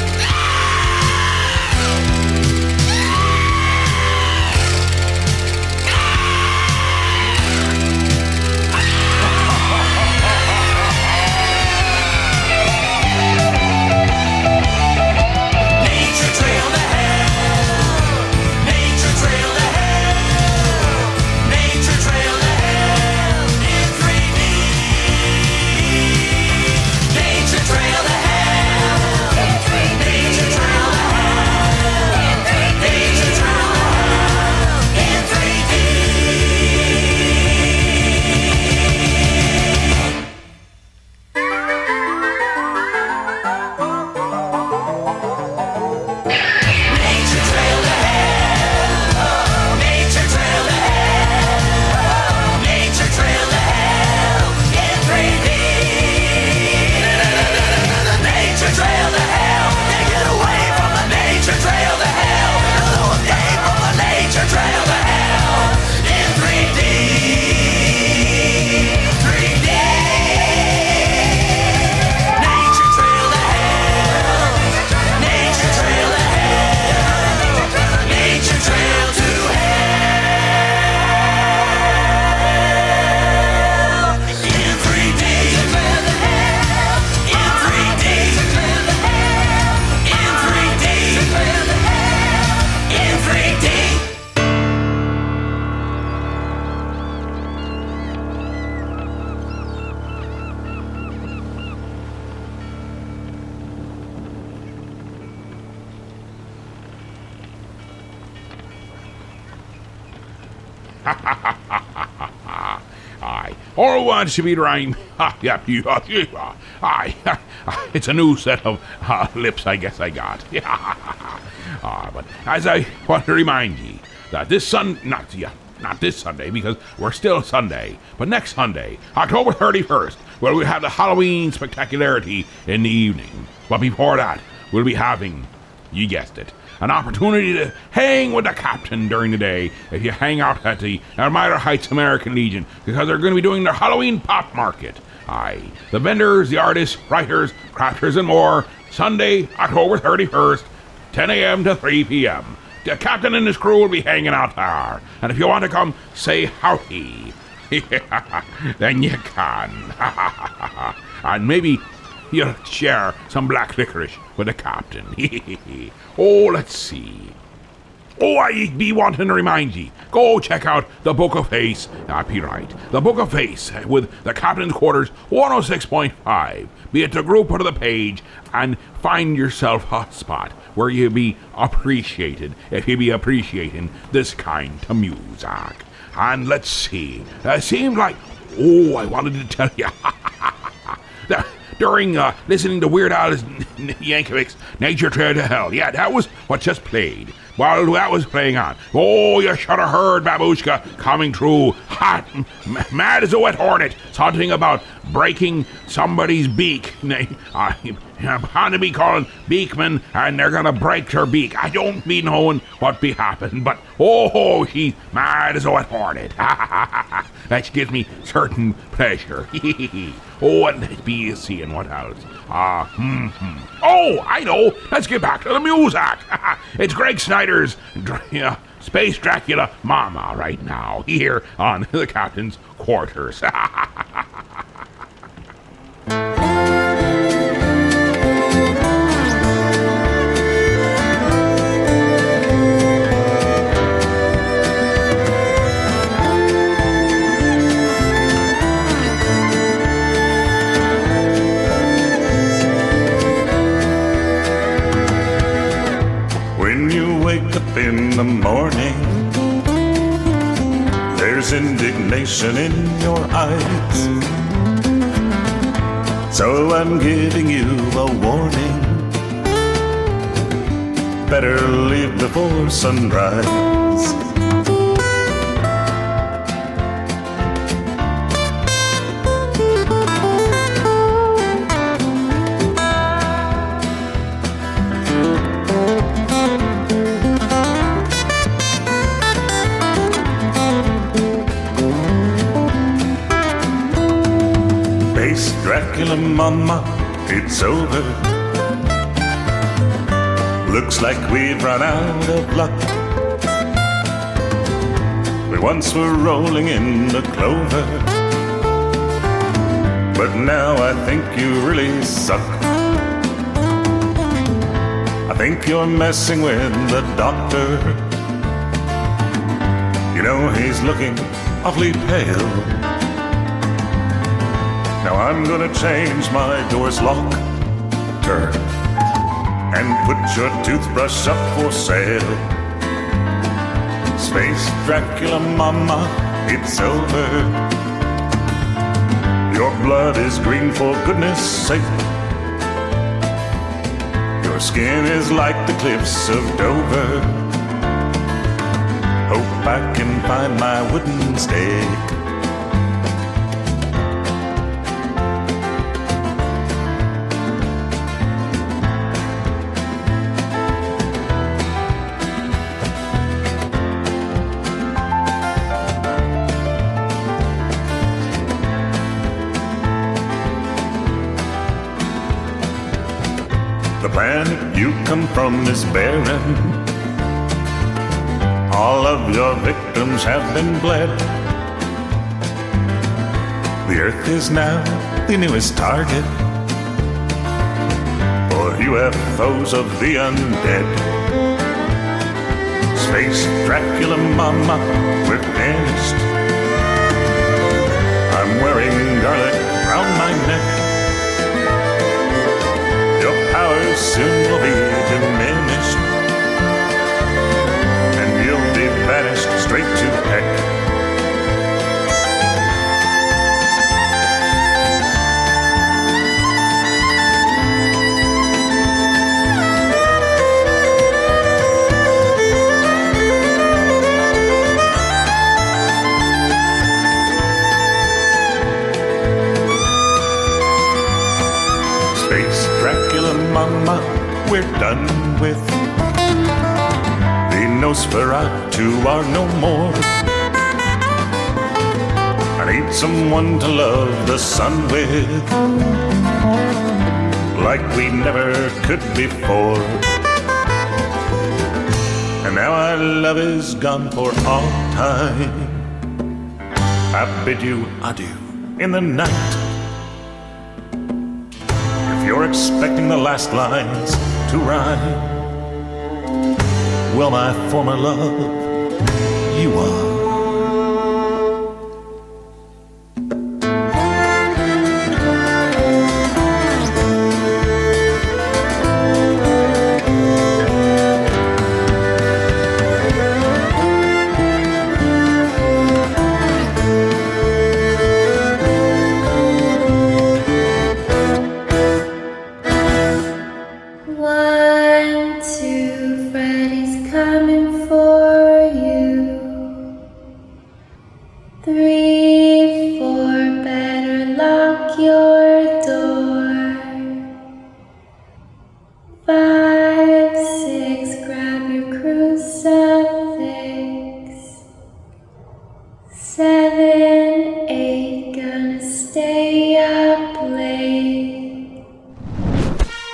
Nature Trail to Hell. Nature Trail to Hell in 3D. Nature Trail to Hell in 3D. Nature Trail to Hell in 3D. Nature Trail to Hell in 3D. Nature Trail to Hell. Nature Trail to Hell. Nature Trail to Hell in 3D. Nature Trail to Hell. Yeah, get away from the Nature Trail to Hell. A little escape from the Nature Trail to Hell in 3D. 3D. Nature Trail to Hell. Nature Trail to Hell. Nature Trail to Hell in 3D. In 3D. In 3D. In 3D. Aye. All wants to be rhyme. Yep, you. Aye. It's a new set of lips, I guess I got. But as I want to remind ye that not this Sunday, because we're still Sunday, but next Sunday, October 31st, where we have the Halloween spectacularity in the evening. But before that, we'll be having, you guessed it, an opportunity to hang with the captain during the day if you hang out at the Elmira Heights American Legion, because they're going to be doing their Halloween pop market. Aye, the vendors, the artists, writers, crafters, and more, Sunday, October 31st, 10 a.m. to 3 p.m. the captain and his crew will be hanging out there. And if you want to come say howdy, then you can. And maybe you'll share some black licorice with the captain. Oh, let's see. Oh, I be wanting to remind ye, go check out the Book of Face. Be right. The Book of Face with the Captain's Quarters 106.5. Be it the group or the page, and find yourself a spot where you be appreciated if you be appreciating this kind of music. And let's see. It seemed like, I wanted to tell you. During listening to Weird Al's Yankovic's Nature Trail to Hell. Yeah, that was what just played. While that was playing on. Oh, you should have heard Babushka coming through hot, mad as a wet hornet, something about breaking somebody's beak. I'm going to be calling Beekman, and they're going to break her beak. I don't be knowing what be happen, but she's mad as a wet hornet. That gives me certain pleasure. And be seeing what else. Oh, I know. Let's get back to the music. It's Greg Snyder's Space Dracula Mama right now, here on the Captain's Quarters. In the morning, there's indignation in your eyes. So I'm giving you a warning. Better leave before sunrise. Dracula Mama, it's over. Looks like we've run out of luck. We once were rolling in the clover, but now I think you really suck. I think you're messing with the doctor. You know he's looking awfully pale. Now I'm gonna change my door's lock, turn, and put your toothbrush up for sale. Space Dracula Mama, it's over. Your blood is green for goodness sake. Your skin is like the cliffs of Dover. Hope I can find my wooden stake. The planet you come from is barren. All of your victims have been bled. The Earth is now the newest target for UFOs of the undead. Space Dracula Mama, we're finished. I'm wearing garlic round my neck. Powers soon will be diminished, and you'll be banished straight to heck. Space Dracula Mama, we're done with. The Nosferatu are no more. I need someone to love the sun with, like we never could before. And now love is gone for all time. I bid you adieu in the night. If you're expecting the last lines to rhyme, well, my former love, you are.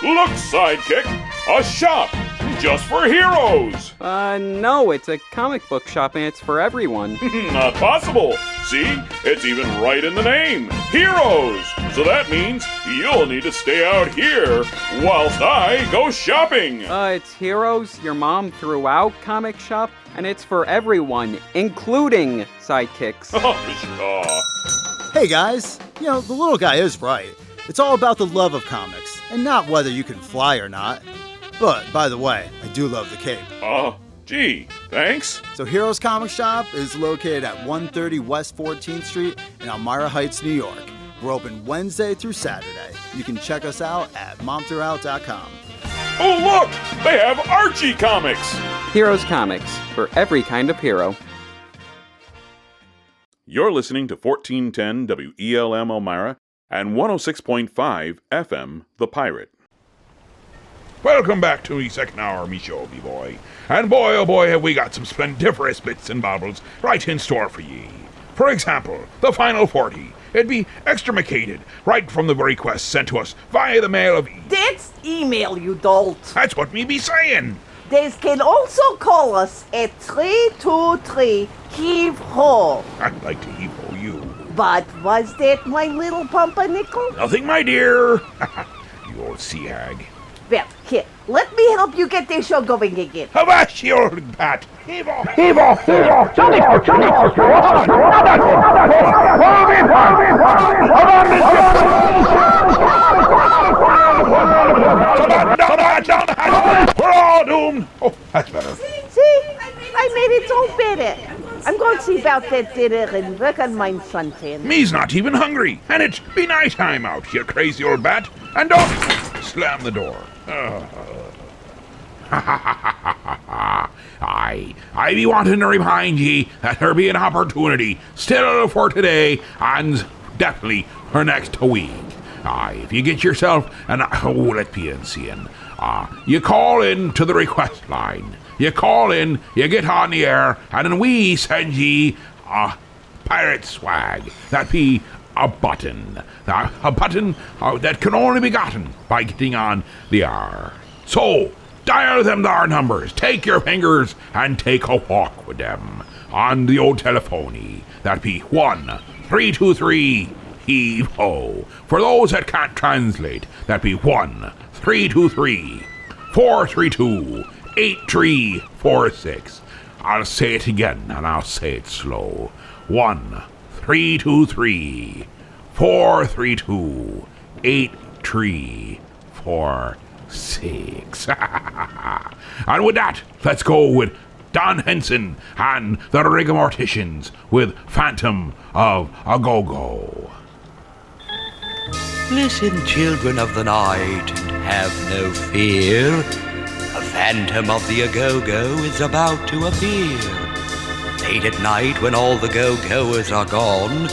Look, Sidekick! A shop! Just for heroes! No, it's a comic book shop and it's for everyone. Not possible! See? It's even right in the name! Heroes! So that means you'll need to stay out here whilst I go shopping! It's Heroes, Your Mom Threw Out comic shop, and it's for everyone, including sidekicks. Hey guys, you know, the little guy is right. It's all about the love of comics, and not whether you can fly or not. But, by the way, I do love the cape. Gee, thanks. So Heroes Comic Shop is located at 130 West 14th Street in Elmira Heights, New York. We're open Wednesday through Saturday. You can check us out at momthroughout.com. Oh, look! They have Archie comics! Heroes Comics, for every kind of hero. You're listening to 1410 WELM Elmira and 106.5 FM The Pirate. Welcome back to me second hour, me show, me boy. And boy, oh boy, have we got some splendiferous bits and baubles right in store for ye. For example, the Final 40. It'd be extremicated right from the request sent to us via the mail of... That's email, you dolt. That's what me be saying. They can also call us at 323 Heave-Ho. I'd like to heave-ho you. But was that my little pumpernickel? Nothing, my dear. You old sea hag. Well, here, let me help you get this show going again. Avast, you old bat! Heave-ho! Heave-ho! Heave-ho! Johnny! Johnny! We're all doomed! Oh, that's better. See? I made it so better. I'm going to see about that dinner and work on my suntan. Me's not even hungry, and it's be night time out, you crazy old bat. And don't slam the door. I be wanting to remind ye that there be an opportunity still for today and definitely for next week. If you get yourself an let me in seeing. You call in to the request line. You call in, you get on the air, and then we send ye a pirate swag. That be a button. A button that can only be gotten by getting on the air. So, dial them there numbers. Take your fingers and take a walk with them on the old telephony. That be 1-323 heave-ho. For those that can't translate, that be 1-323 432-8346. I'll say it again, and I'll say it slow. 1-323 432-8346. And with that, let's go with Don Henson and the Rigamorticians with Phantom of a Go-Go. Listen, children of the night, and have no fear. A phantom of the A-Go-Go is about to appear. Late at night when all the go-goers are gone,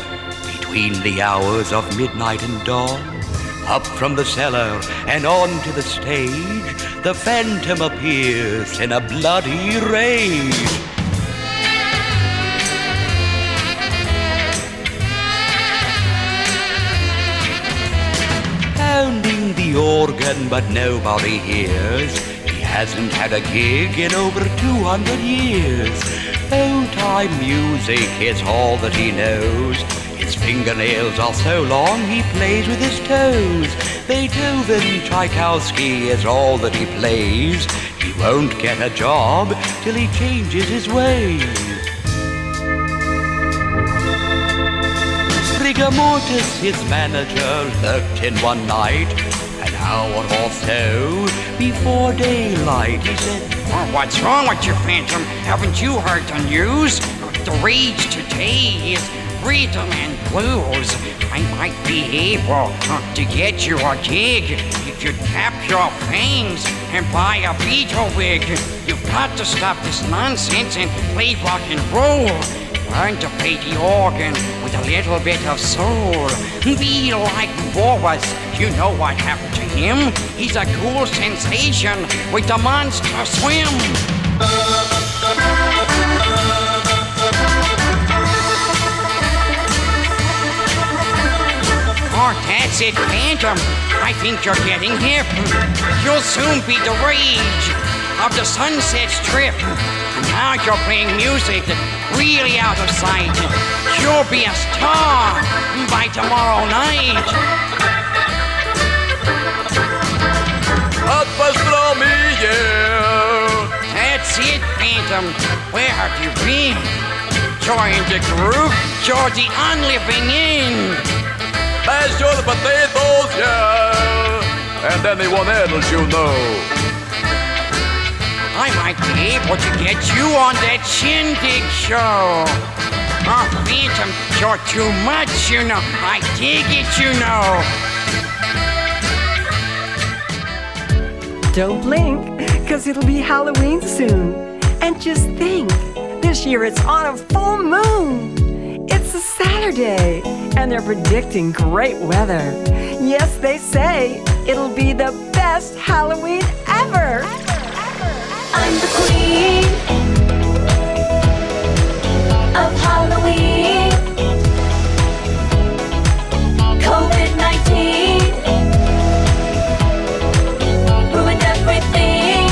between the hours of midnight and dawn, up from the cellar and onto the stage, the phantom appears in a bloody rage. Pounding the organ but nobody hears, he hasn't had a gig in over 200 years. Old-time music is all that he knows. His fingernails are so long he plays with his toes. Beethoven, Tchaikovsky is all that he plays. He won't get a job till he changes his ways. Rigor Mortis, his manager, lurked in one night. An hour or so before daylight, he said, "Oh, what's wrong with you, Phantom? Haven't you heard the news? The rage today is rhythm and blues. I might be able to get you a gig if you tap your fangs and buy a Beatle wig. You've got to stop this nonsense and play rock and roll. Learn to play the organ with a little bit of soul. Be like Boris. You know what happened to him? He's a cool sensation with the Monster Swim." Oh, that's it, Phantom. I think you're getting hip. You'll soon be the rage of the Sunset Strip. Now you're playing music really out of sight. You'll be a star by tomorrow night. That's it, Phantom. Where have you been? You're in the groove. You're the unliving end. Mash your potatoes, yeah, and anyone else you know. I might be able to get you on that Shindig show. Oh, Phantom, you're too much, you know. I dig it, you know. Don't blink, 'cause it'll be Halloween soon. And just think, this year it's on a full moon. It's a Saturday, and they're predicting great weather. Yes, they say it'll be the best Halloween ever. I'm the queen of Halloween. COVID-19 ruined everything.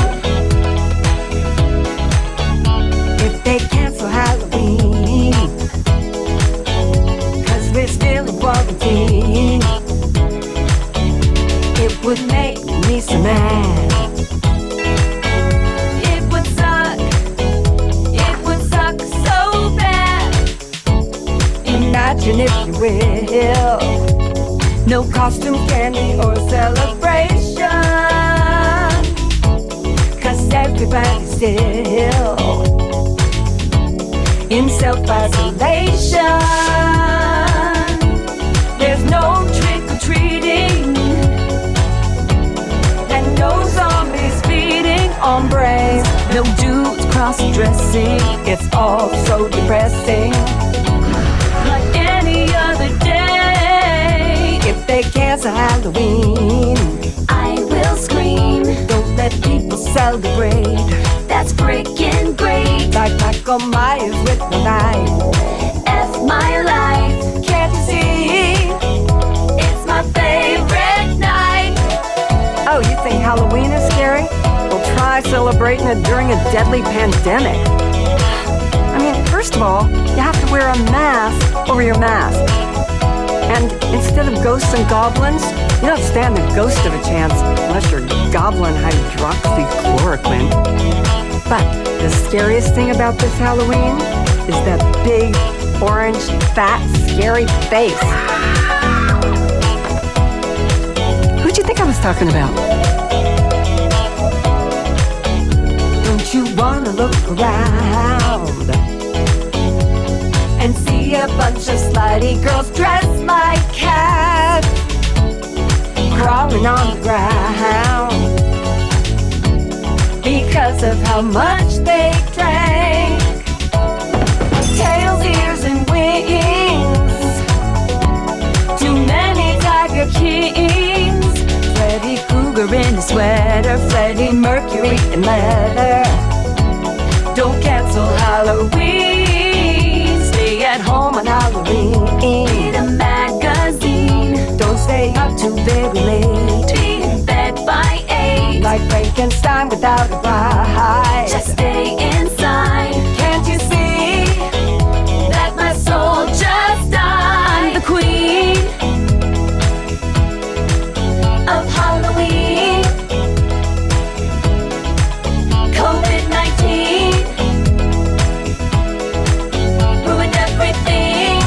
If they cancel Halloween, 'cause we're still in quarantine, it would make me so mad. Imagine, if you will, no costume, candy, or celebration, 'cause everybody's still in self-isolation. There's no trick-or-treating and no zombies feeding on brains. No dudes cross-dressing, it's all so depressing. If they cancel Halloween, I will scream. Don't let people celebrate. That's freaking great. Like Michael Myers with the knife. F my life. Can't you see? It's my favorite night. Oh, you think Halloween is scary? Well, try celebrating it during a deadly pandemic. I mean, first of all, you have to wear a mask over your mask. And instead of ghosts and goblins, you don't stand the ghost of a chance unless you're goblin hydroxychloroquine. But the scariest thing about this Halloween is that big, orange, fat, scary face. Who'd you think I was talking about? Don't you wanna look around and see a bunch of slutty girls dressed like cats crawling on the ground because of how much they drank? Tails, ears, and wings, too many Tiger Kings. Freddy Krueger in a sweater, Freddie Mercury in leather. Don't cancel Halloween, stay at home on Halloween. Read a magazine. Don't stay up too very late. Be in bed by 8. like Frankenstein without a bride. Just stay inside. Can't you see That my soul just died. I'm the queen Of Halloween. COVID-19 ruined everything.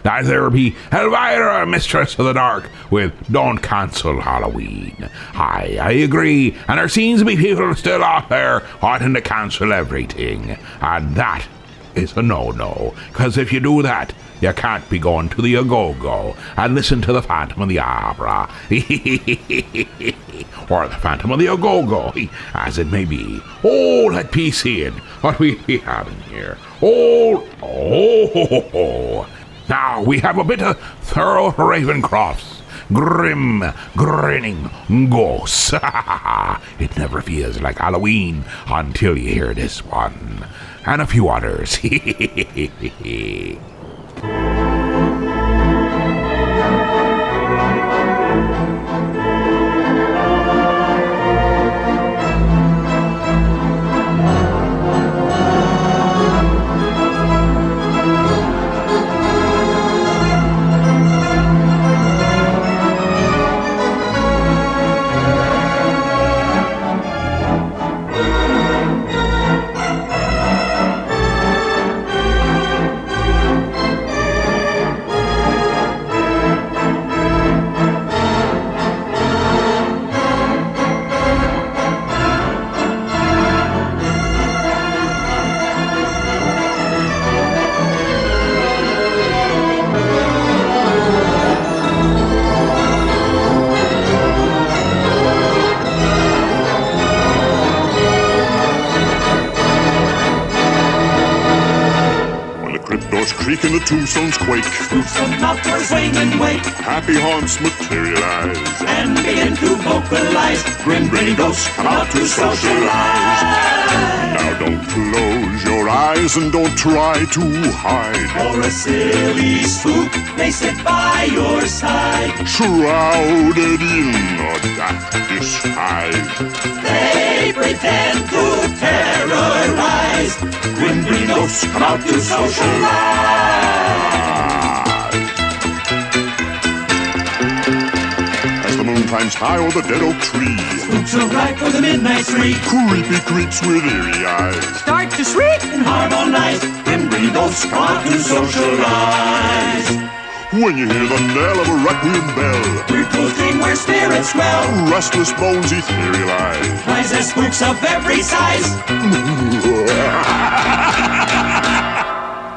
Now there be Elvira, Mistress of the Dark, with Don't Cancel Halloween. I agree, and there seems to be people still out there wanting to cancel everything. And that is a no-no, because if you do that, you can't be going to the Agogo and listen to the Phantom of the Opera. Or the Phantom of the Agogo, as it may be. Oh, let me see it, what we be having here. Oh. Now we have a bit of thorough Ravencroft's grim, grinning ghosts. It never feels like Halloween until you hear this one. And a few others. Creak and the tombstones quake. Spoofs of mouth swing and wake. Happy haunts materialize And begin to vocalize. Grim grinning ghosts come out to socialize. Now don't close your eyes and don't try to hide. Or a silly spook may sit by your side. Shrouded in a dark disguise. They pretend to terrorize. Grim grinning ghosts come out to socialize. As the moon climbs high o'er the dead oak tree, Spooks arrive for the midnight spree. Creepy creeps with eerie eyes Start to shriek and harmonize. Grim grinning ghosts come out to socialize. when you hear the knell of a requiem bell. Weird ghouls dream where spirits dwell. Restless bones etherealize. Rise as spooks of every size.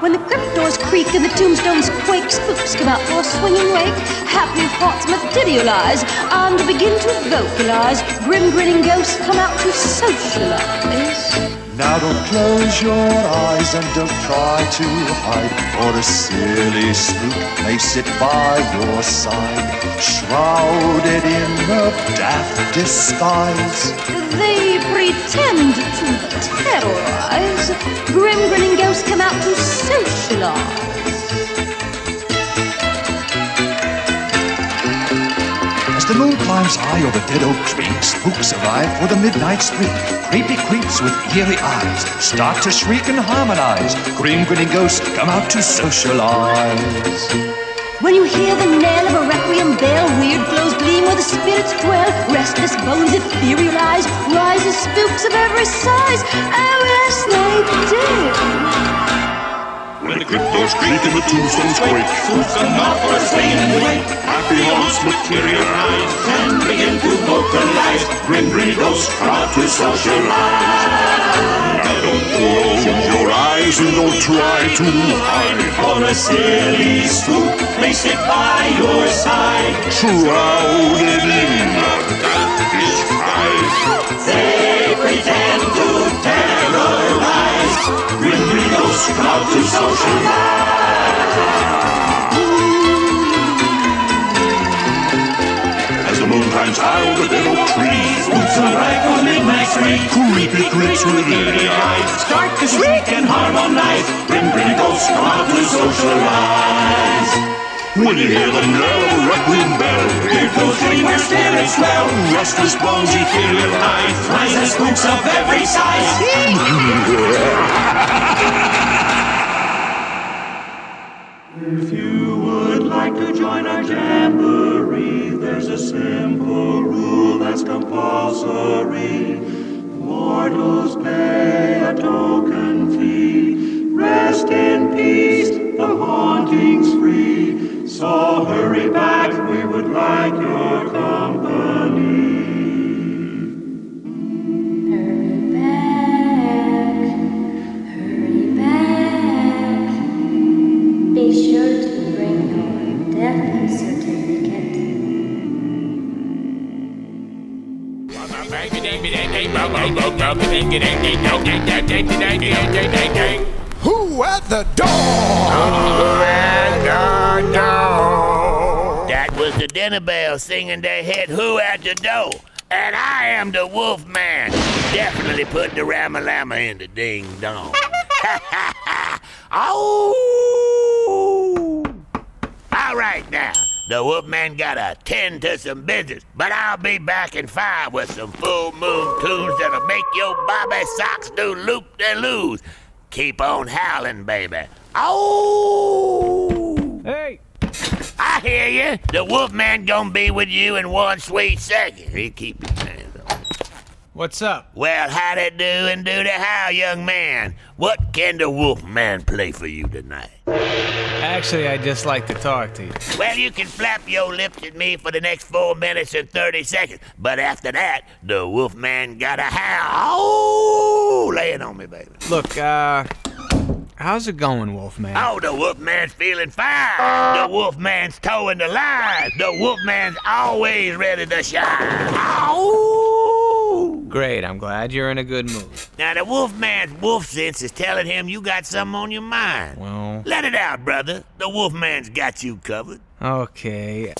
When the crypt doors creak and the tombstones quake, spooks come out for a swinging wake. Happy thoughts materialize and begin to vocalize. Grim grinning ghosts come out to socialize. Now don't close your eyes and don't try to hide, or a silly spook may sit by your side, shrouded in a daft disguise. They pretend to terrorize. Grim grinning ghosts come out to socialize. As the moon climbs high over dead oak tree, spooks arrive for the midnight spree. Creepy creeps with eerie eyes start to shriek and harmonize. Grim grinning ghosts come out to socialize. When you hear the knell of a requiem bell, weird glows gleam where the spirits dwell. Restless bones etherealize, rise as spooks of every size. Oh yes, they do. When the crypt doors creak and the tombstones quake, Spooks come out for a swing and wake. happy haunts materialize. And begin to vocalize. Grim grinning ghosts come out to socialize. Now don't close your eyes rise and don't try to hide. Or a silly spook may sit by your side. Shrouded in the darkest fight. They pretend to terrorize. Grim ghosts crowd to socialize. As the moon climbs high over the dead oak trees, Spooks arrive for midnight spree. creepy creeps with eerie eyes Start to shriek and harmonize. Grim ghosts come out to socialize. when you hear the knell of a requiem bell. Here goes anywhere spirits dwell. Restless bones ethereal night. Rise as spooks of every size. If you would like to join our jamboree, there's a simple rule that's compulsory. Mortals pay a token fee. Rest in peace, the haunting's free. So hurry back, we would like your company. Be sure to bring your death certificate. Who at the door? Who at the door? That was the dinner bell singing their hit Who at the Door? And I am the Wolf Man. Definitely put the Ramalama in the ding dong. Oh! All right now, the Wolfman gotta attend to some business, but I'll be back in 5 with some full moon tunes that'll make your bobby socks do loop and lose. Keep on howling, baby. Oh! Hey! I hear you. The Wolfman gonna be with you in 1 sweet second. He keep his hands on. What's up? Well, how'd it do and do to how, young man? What can the Wolfman play for you tonight? Actually, I'd just like to talk to you. Well, you can flap your lips at me for the next 4 minutes and 30 seconds, but after that, the Wolfman gotta howl. Oh, lay it on me, baby. Look, how's it going, Wolfman? Oh, the Wolfman's feeling fine. The Wolfman's towing the line. The Wolfman's always ready to shine. Oh! Great, I'm glad you're in a good mood. Now, the Wolfman's wolf sense is telling him you got something on your mind. Well... Let it out, brother. The Wolfman's got you covered. Okay.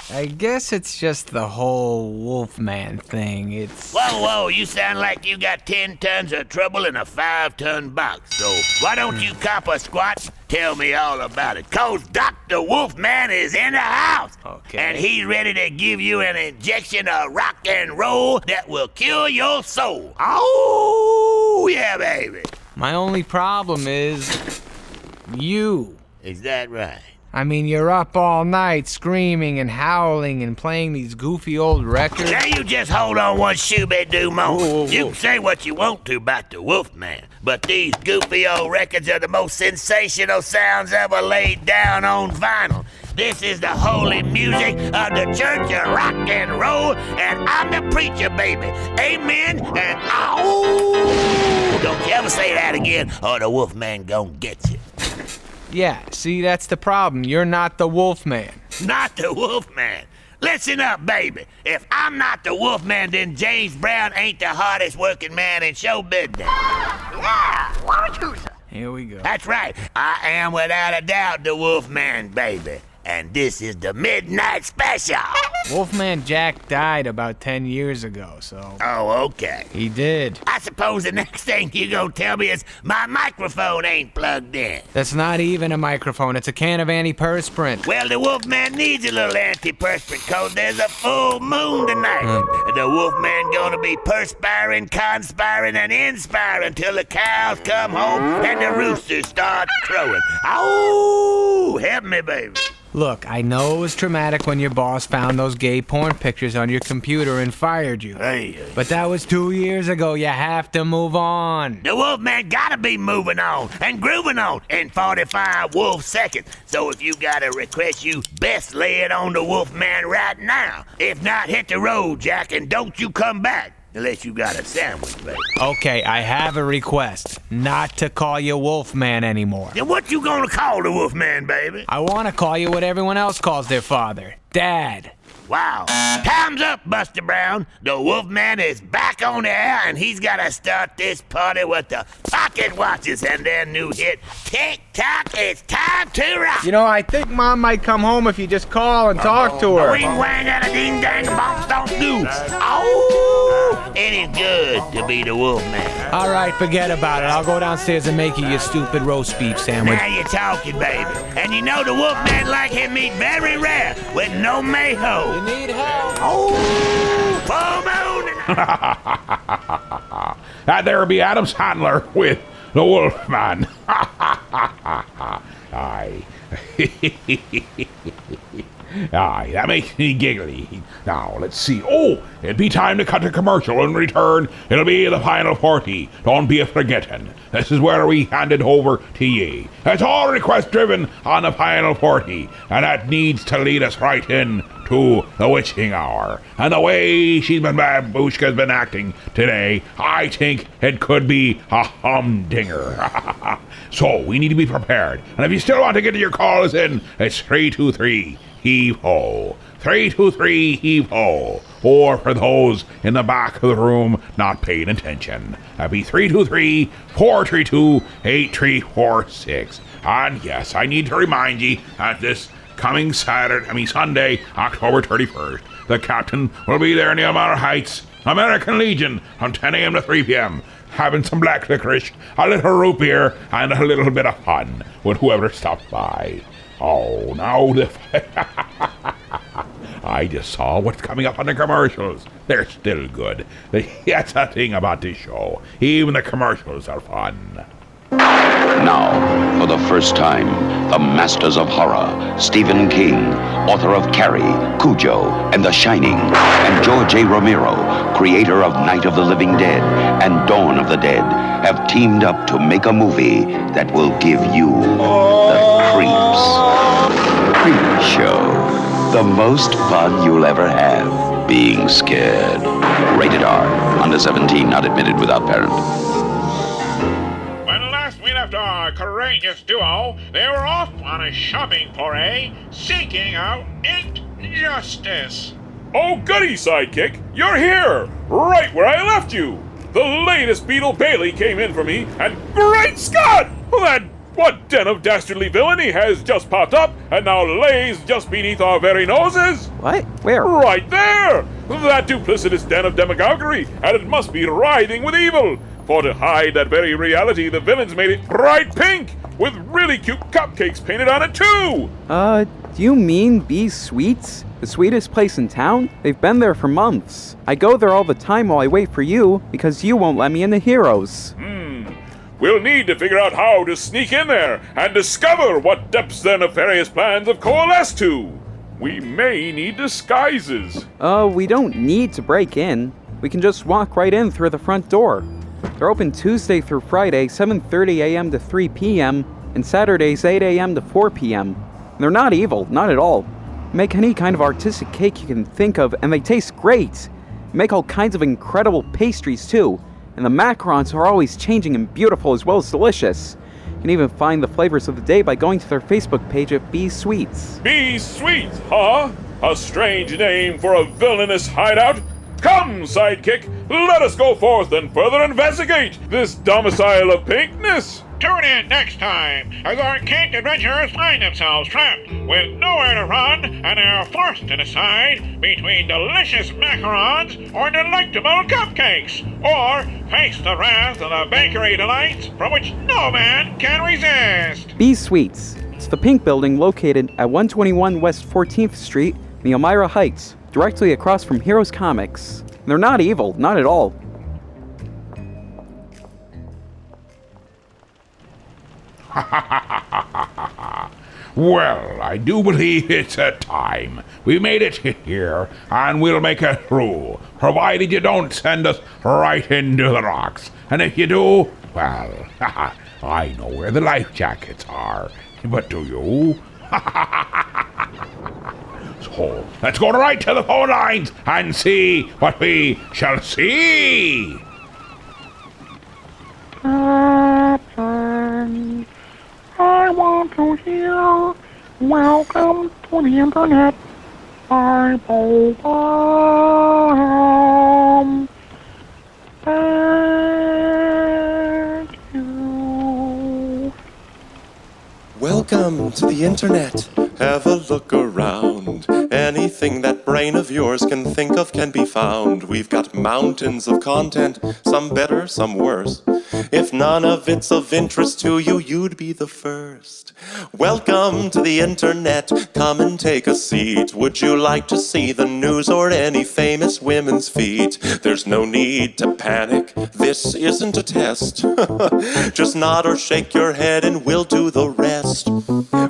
I guess it's just the whole Wolfman thing. It's... Whoa, you sound like you got 10 tons of trouble in a 5-ton box. So why don't you cop a squat? Tell me all about it. 'Cause Dr. Wolfman is in the house. Okay. And he's ready to give you an injection of rock and roll that will cure your soul. Oh, yeah, baby. My only problem is... you. Is that right? I mean, you're up all night screaming and howling and playing these goofy old records. Now you just hold on one shooby-doo moment. You can say what you want to about the Wolfman, but these goofy old records are the most sensational sounds ever laid down on vinyl. This is the holy music of the Church of Rock and Roll, and I'm the preacher, baby. Amen and oh! Don't you ever say that again, or the Wolfman gon' get you. Yeah, see, that's the problem. You're not the Wolfman. Not the Wolfman. Listen up, baby. If I'm not the Wolfman, then James Brown ain't the hardest working man in show business. Yeah, what you say? Here we go. That's right. I am without a doubt the Wolfman, baby. And this is the Midnight Special. Wolfman Jack died about 10 years ago, so... Oh, okay. He did. I suppose the next thing you gonna tell me is my microphone ain't plugged in. That's not even a microphone. It's a can of antiperspirant. Well, the Wolfman needs a little antiperspirant, 'cause there's a full moon tonight. The Wolfman gonna be perspiring, conspiring, and inspiring till the cows come home and the roosters start crowing. Oh, help me, baby. Look, I know it was traumatic when your boss found those gay porn pictures on your computer and fired you. Hey. But that was 2 years ago. You have to move on. The Wolfman gotta be moving on and grooving on in 45 wolf seconds. So if you got a request, you best lay it on the Wolfman right now. If not, hit the road, Jack, and don't you come back. Unless you got a sandwich, baby. Okay, I have a request. Not to call you Wolfman anymore. Then what you gonna call the Wolfman, baby? I want to call you what everyone else calls their father. Dad. Wow. Time's up, Buster Brown. The Wolfman is back on the air, and he's gotta start this party with the Pocket Watches and their new hit, Tick-Tock, It's Time to Rock. You know, I think Mom might come home if you just call and talk to her. Ring wang and a ding dang bump stomp do. Oh, it is good to be the Wolfman. All right, forget about it. I'll go downstairs and make you your stupid roast beef sandwich. Now you're talking, baby. And you know the Wolfman like his meat very rare with no mayo. You need help? Oh, full moon. And there be Adam Sandler with the Wolfman. Aye. Aye, that makes me giggly. Now, let's see. Oh, it'd be time to cut a commercial and return. It'll be the final 40. Don't be a forgetting. This is where we hand it over to ye. It's all request driven on the final 40, and that needs to lead us right in to the witching hour. And the way Babushka's been acting today, I think it could be a humdinger. So, we need to be prepared. And if you still want to get your calls in, it's 323 Heave-Ho. 323 Heave-Ho. Or for those in the back of the room not paying attention, that'd be 323-432-8346. And yes, I need to remind ye that this coming Sunday, October 31st, the captain will be there in the Elmira Heights, American Legion, from 10 a.m. to 3 p.m., having some black licorice, a little root beer, and a little bit of fun with whoever stops by. Oh, now I just saw what's coming up on the commercials. They're still good. That's the thing about this show. Even the commercials are fun. Now, for the first time, the masters of horror, Stephen King, author of Carrie, Cujo, and The Shining, and George A. Romero, creator of Night of the Living Dead and Dawn of the Dead, have teamed up to make a movie that will give you the creeps. Creep Show. The most fun you'll ever have being scared. Rated R. Under 17, not admitted without parent. Left our courageous duo, they were off on a shopping foray, seeking out injustice. Oh, goody, Sidekick! You're here! Right where I left you! The latest Beetle Bailey came in for me, and great Scott! What den of dastardly villainy has just popped up, and now lays just beneath our very noses? What? Where? Right there! That duplicitous den of demagoguery, and it must be writhing with evil. For to hide that very reality, the villains made it bright pink, with really cute cupcakes painted on it too! Do you mean Bee's Sweets? The sweetest place in town? They've been there for months. I go there all the time while I wait for you, because you won't let me in the Heroes. We'll need to figure out how to sneak in there, and discover what depths their nefarious plans have coalesced to. We may need disguises. We don't need to break in. We can just walk right in through the front door. They're open Tuesday through Friday, 7:30 a.m. to 3 p.m., and Saturdays, 8 a.m. to 4 p.m. They're not evil, not at all. Make any kind of artistic cake you can think of, and they taste great. Make all kinds of incredible pastries, too. And the macarons are always changing and beautiful as well as delicious. You can even find the flavors of the day by going to their Facebook page at Bee's Sweets. Bee's Sweets, huh? A strange name for a villainous hideout? Come, Sidekick, let us go forth and further investigate this domicile of pinkness. Tune in next time as our cake adventurers find themselves trapped with nowhere to run and are forced to decide between delicious macarons or delectable cupcakes, or face the wrath of the bakery delights from which no man can resist. Bee's Sweets. It's the pink building located at 121 West 14th Street in the Elmira Heights, directly across from Heroes Comics. They're not evil, not at all. Well, I do believe it's a time. We made it here, and we'll make it through, provided you don't send us right into the rocks. And if you do, well, I know where the life jackets are. But do you? So let's go right to the phone lines and see what we shall see. Captain, I want to hear Welcome to the Internet by Bob. Thank you. Welcome to the Internet. Have a look around. Anything that brain of yours can think of can be found. We've got mountains of content, some better, some worse. If none of it's of interest to you, you'd be the first. Welcome to the Internet. Come and take a seat. Would you like to see the news or any famous women's feet? There's no need to panic. This isn't a test. Just nod or shake your head and we'll do the rest.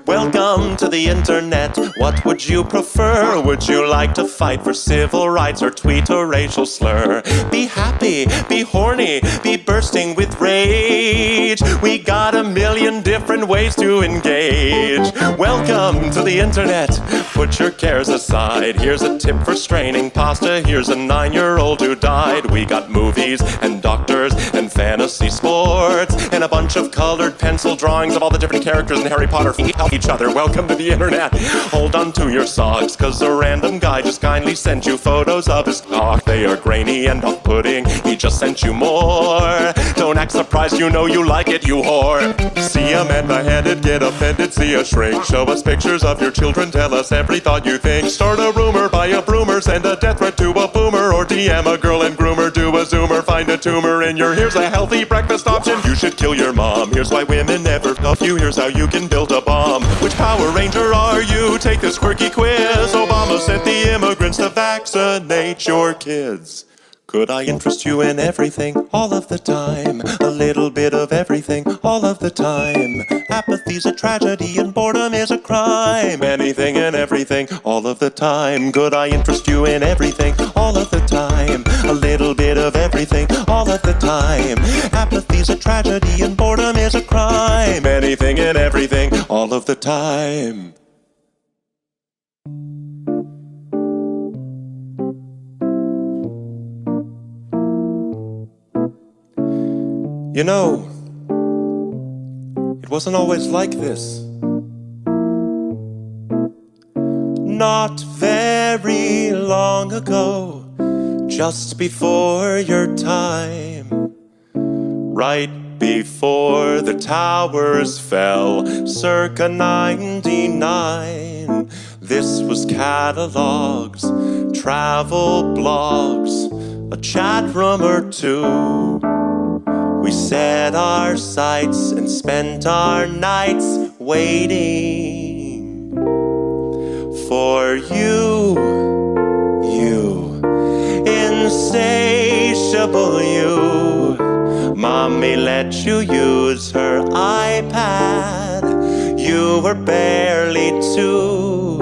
Welcome to the Internet. What would you prefer? Would you like to fight for civil rights or tweet a racial slur? Be happy, be horny, be bursting with rage. We got a million different ways to engage. Welcome to the Internet. Put your cares aside. Here's a tip for straining pasta. Here's a 9-year-old who died. We got movies and doctors and fantasy sports and a bunch of colored pencil drawings of all the different characters in Harry Potter help each other. Welcome to the Internet. Hold on to your socks, cause a random guy just kindly sent you photos of his cock. They are grainy and off-putting. He just sent you more. Don't act surprised, you know you like it, you whore. See a man beheaded, get offended, see a shrink. Show us pictures of your children, tell us every thought you think. Start a rumor, buy a broomer, send a death threat to a boomer, or DM a girl and groomer, do a zoomer, find a tumor in your. Here's a healthy breakfast option. You should kill your mom. Here's why women never love you. Here's how you can build a bomb. Which Power Ranger are you? Take this quirky quiz. Obama sent the immigrants to vaccinate your kids. Could I interest you in everything, all of the time? A little bit of everything, all of the time. Apathy's a tragedy and boredom is a crime. Anything and everything, all of the time. Could I interest you in everything, all of the time? A little bit of everything, all of the time. Apathy's a tragedy and boredom is a crime. Anything and everything, all of the time. You know, it wasn't always like this. Not very long ago, just before your time, right before the towers fell, circa 99. This was catalogs, travel blogs, a chat room or two. We set our sights and spent our nights waiting for you, insatiable you. Mommy let you use her iPad. You were barely 2,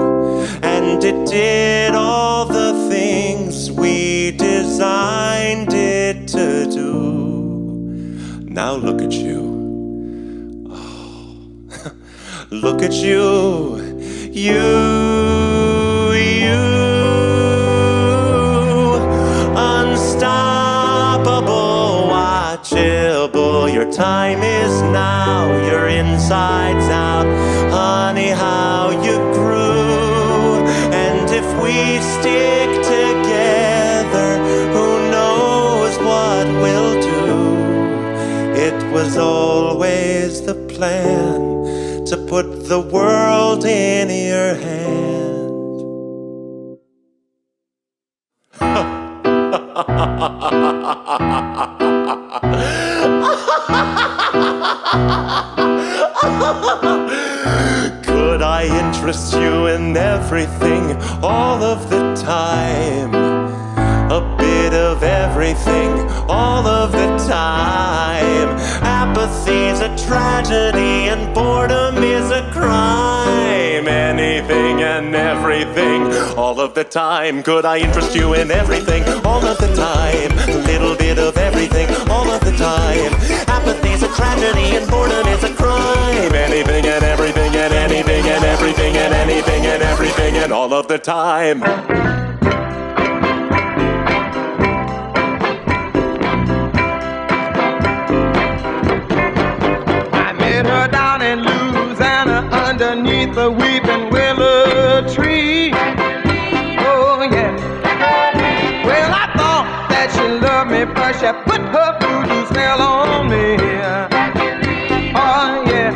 and it did all the things we designed it to do. Now look at you. Oh. Look at you. Unstoppable, watchable. Your time is now. Your insides out. Honey, how you grew. And if we stick together, who knows what we'll do. It was always the plan to put the world in your hand. Could I interest you in everything, all of the time? A bit of everything, all of the time. Apathy's a tragedy and boredom is a crime. Anything and everything, all of the time. Could I interest you in everything, all of the time? A little bit of everything, all of the time. Apathy's a tragedy and boredom is a crime. Anything and everything and anything and everything and anything and everything and all of the time. I met her down in Louisiana underneath the weeping willow tree. Oh yeah. Well, I thought that she loved me, but she put her voodoo spell on me. Oh yeah.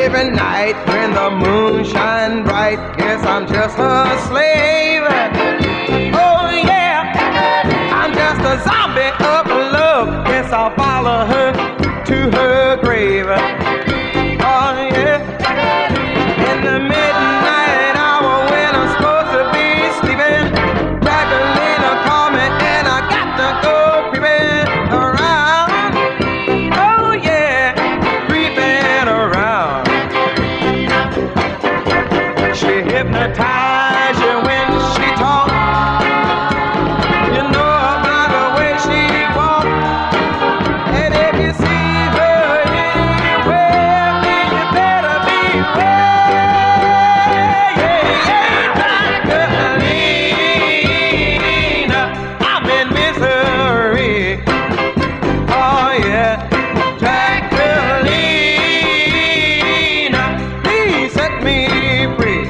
Every night when the moon shines bright, guess I'm just a slave. Oh yeah. I'm just a zombie of love. Guess I'll follow her to her grave. Oh yeah. In the midnight hour when I'm supposed to be sleeping, Jacqueline called me and I got to go creeping around. Oh yeah, creeping around. She hypnotized you when she talked. You know about the way she walked. And if you see her anywhere, then you better beware. Yeah, Jacqueline, I'm in misery. Oh yeah, Jacqueline, please set me free.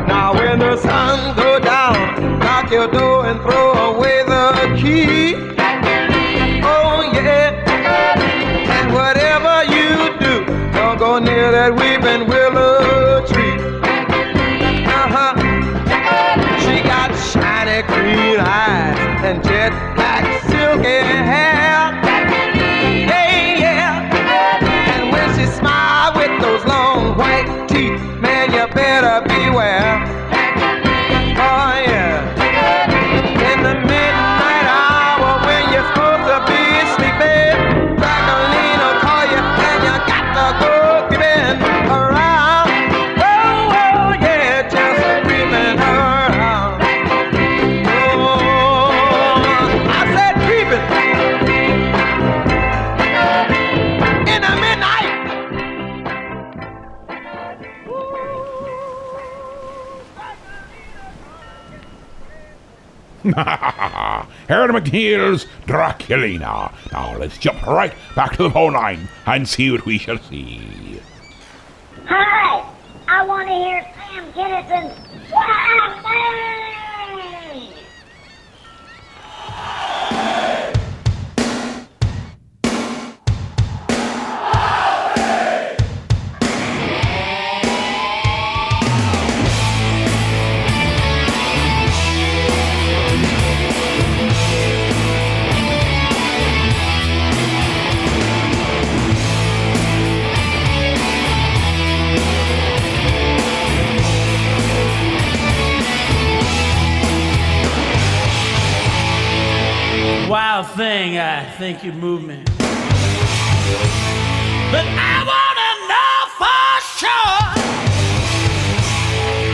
Now when the sun go down, knock your door and throw away the key. Oh yeah, and whatever you do, don't go near that weeping willow tree. Uh-huh. She got shiny green eyes and jet black silky hair. Yeah, yeah. And when she smiles with those long white teeth, man, you better beware. Oh yeah. In the midnight hour when you're supposed to be sleeping, Jacqueline will call you and you got to go creeping around. Oh, oh yeah, just creeping around. Oh, I said creeping in the midnight. Harold McNeil's Draculina. Now let's jump right back to the phone line and see what we shall see. Hi, I want to hear Sam Kinnison's Wild Thing. Wild thing, I think you moved me. But I wanna know for sure.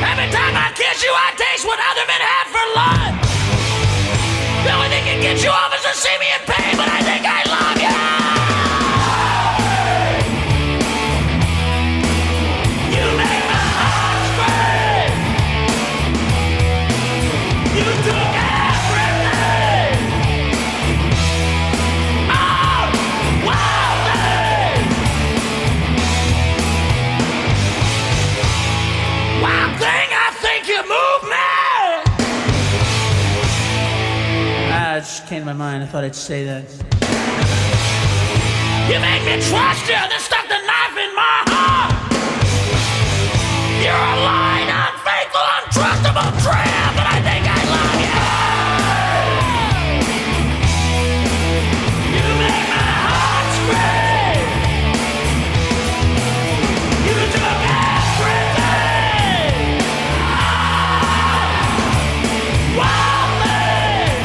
Every time I kiss you, I taste what other men had for lunch. The only thing can get you off is to see me in pain, but I think I love you. You make my heart scream. You took everything. Oh, wild thing. Wild thing, I think you moved me. It just came to my mind. I thought I'd say that. You make me trust you, then stuck the knife in my heart. You're a lying, unfaithful, untrustable tramp, and I think I love you. You make my heart scream. You took everything. Wild thing.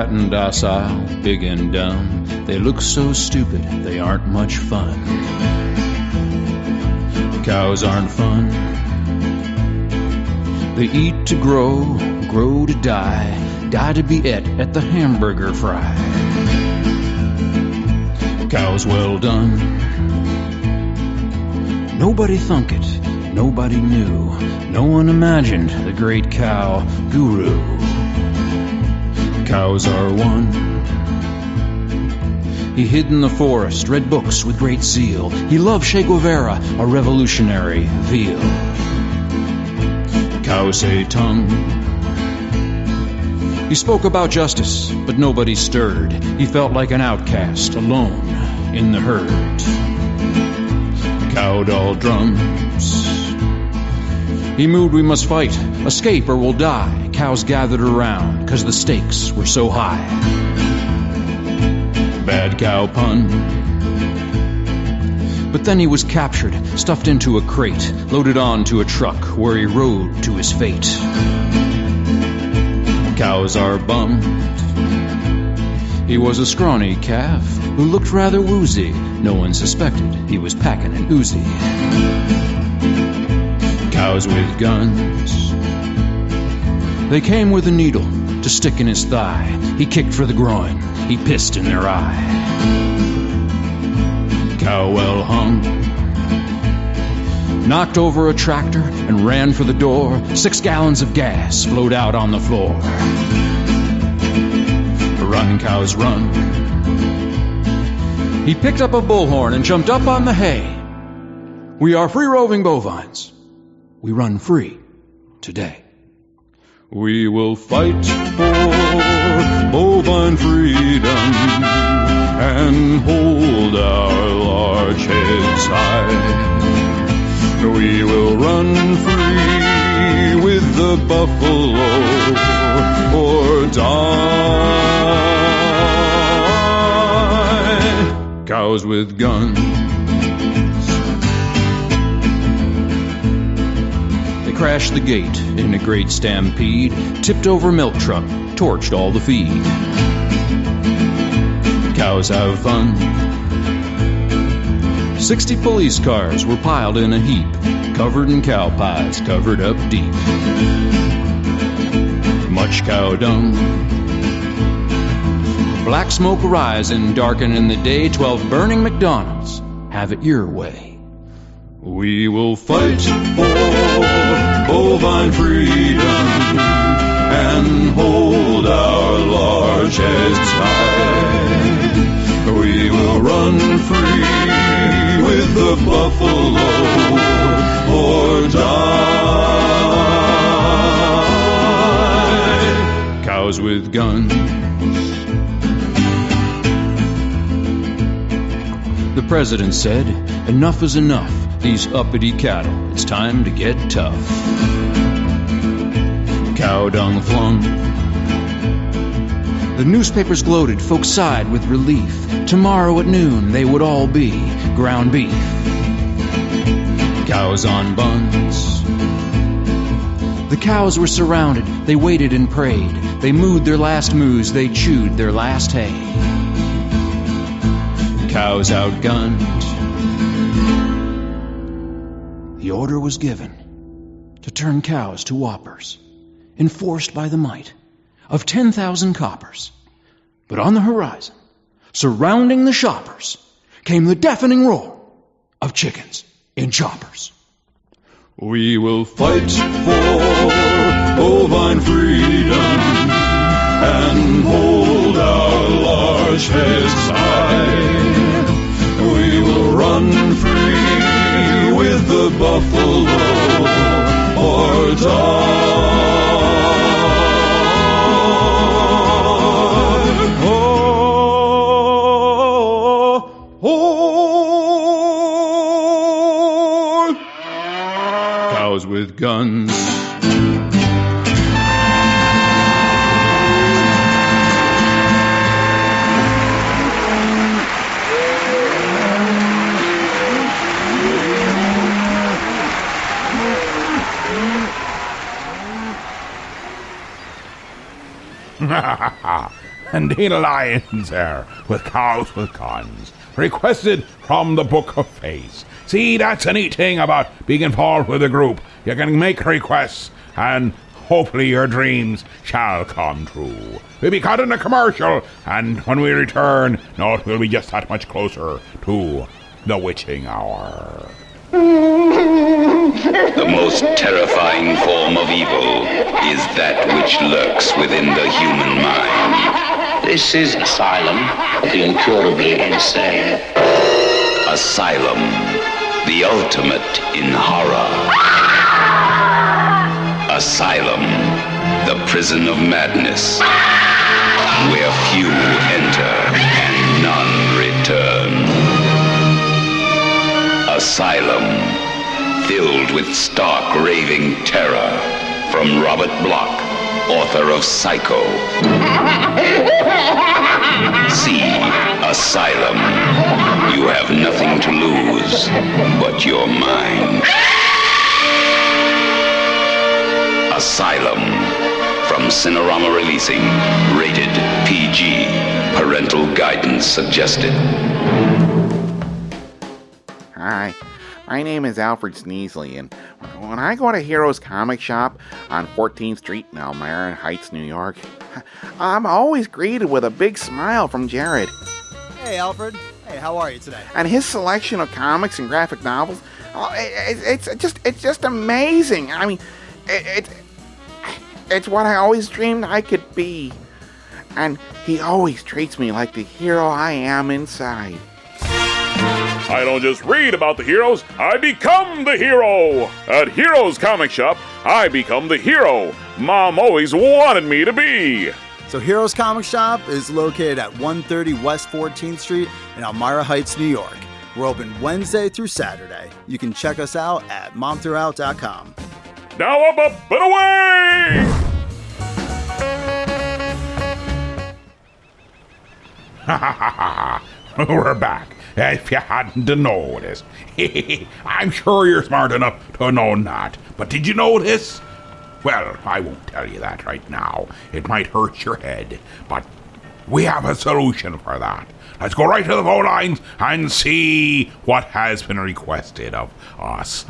fat and docile, big and dumb. They look so stupid, they aren't much fun. Cows aren't fun. They eat to grow, grow to die, die to be et at the hamburger fry. Cows well done. Nobody thunk it, nobody knew, no one imagined the great cow guru. Cows are one. He hid in the forest, read books with great zeal. He loved Che Guevara, a revolutionary veal. Cows say tongue. He spoke about justice, but nobody stirred. He felt like an outcast, alone in the herd. Cow doll drums. He moved, we must fight, escape or we'll die. Cows gathered around, 'cause the stakes were so high. Bad cow pun. But then he was captured, stuffed into a crate, loaded onto a truck where he rode to his fate. Cows are bummed. He was a scrawny calf who looked rather woozy. No one suspected he was packing an Uzi. Cows with guns. They came with a needle to stick in his thigh. He kicked for the groin. He pissed in their eye. Cow well hung. Knocked over a tractor and ran for the door. 6 gallons of gas flowed out on the floor. Run, cows, run. He picked up a bullhorn and jumped up on the hay. We are free-roving bovines. We run free today. We will fight for bovine freedom and hold our large heads high. We will run free with the buffalo or die. Cows with guns. They crashed the gate in a great stampede, tipped over milk truck, torched all the feed. Cows have fun. 60 police cars were piled in a heap, covered in cow pies, covered up deep. Much cow dung. Black smoke rising, darkening the day. 12 burning McDonald's. Have it your way. We will fight for bovine freedom and hold our large heads high. We will run free with the buffalo or die. Cows with guns. The president said, enough is enough. These uppity cattle, it's time to get tough. Cow dung flung. The newspapers gloated, folks sighed with relief. Tomorrow at noon they would all be ground beef. Cows on buns. The cows were surrounded, they waited and prayed. They mooed their last moos, they chewed their last hay. Cows outgunned. The order was given to turn cows to whoppers, enforced by the might of 10,000 coppers. But on the horizon, surrounding the shoppers, came the deafening roar of chickens in choppers. We will fight for bovine freedom and hold our large heads high. We will run free with the buffalo or die. Cows with guns. and dandelions there, with cows with guns. Requested from the Book of Face. See, that's a neat thing about being involved with a group. You can make requests, and hopefully your dreams shall come true. We'll be caught in a commercial, and when we return, it will be just that much closer to the witching hour. The most terrifying form of evil is that which lurks within the human mind. This is Asylum, the incurably insane. Asylum, the ultimate in horror. Asylum, the prison of madness, where few enter and none return. Asylum, filled with stark raving terror, from Robert Bloch, author of Psycho. See Asylum. You have nothing to lose but your mind. Asylum, from Cinerama Releasing, rated PG, parental guidance suggested. Hi, my name is Alfred Sneasley, and when I go to Heroes Comic Shop on 14th Street in Elmira Heights, New York, I'm always greeted with a big smile from Jared. Hey, Alfred. Hey, how are you today? And his selection of comics and graphic novels, it's just amazing. I mean, it's what I always dreamed I could be. And he always treats me like the hero I am inside. I don't just read about the heroes, I become the hero! At Heroes Comic Shop, I become the hero Mom always wanted me to be! So Heroes Comic Shop is located at 130 West 14th Street in Elmira Heights, New York. We're open Wednesday through Saturday. You can check us out at momtheroutout.com. Now up and away! Ha ha ha ha! We're back. If you hadn't noticed. I'm sure you're smart enough to know that. But did you notice? Well, I won't tell you that right now. It might hurt your head. But we have a solution for that. Let's go right to the phone lines and see what has been requested of us.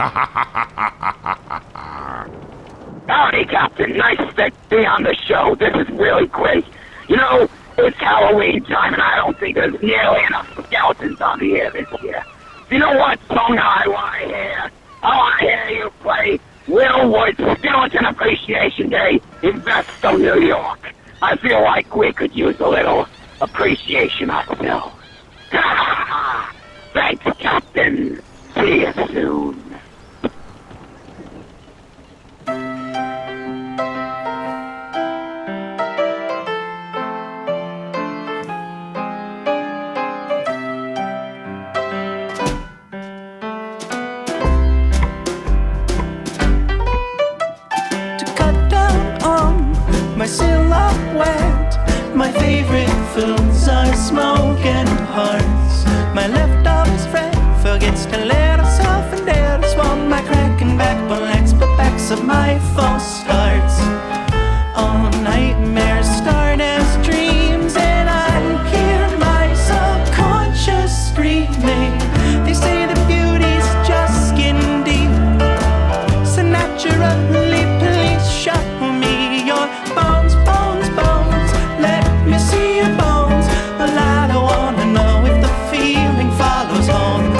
Howdy, Captain. Nice to be on the show. This is really great. You know, it's Halloween time, and I don't think there's nearly enough skeletons on the air this year. You know what song I want to hear? I want to hear you play Little Wood's Skeleton Appreciation Day in Vestal, New York. I feel like we could use a little appreciation ourselves. Thanks, Captain. See you soon. My silhouette, my favorite foods are smoke and hearts. My leftovers friend forgets to let herself and dare to swallow my cracking backbone legs, but backs of my false starts. All nightmares start as dreams, and I hear my subconscious screaming. They say the beauty's just skin deep, so naturally please show me your bones, bones, bones. Let me see your bones. Well, I don't wanna know if the feeling follows on.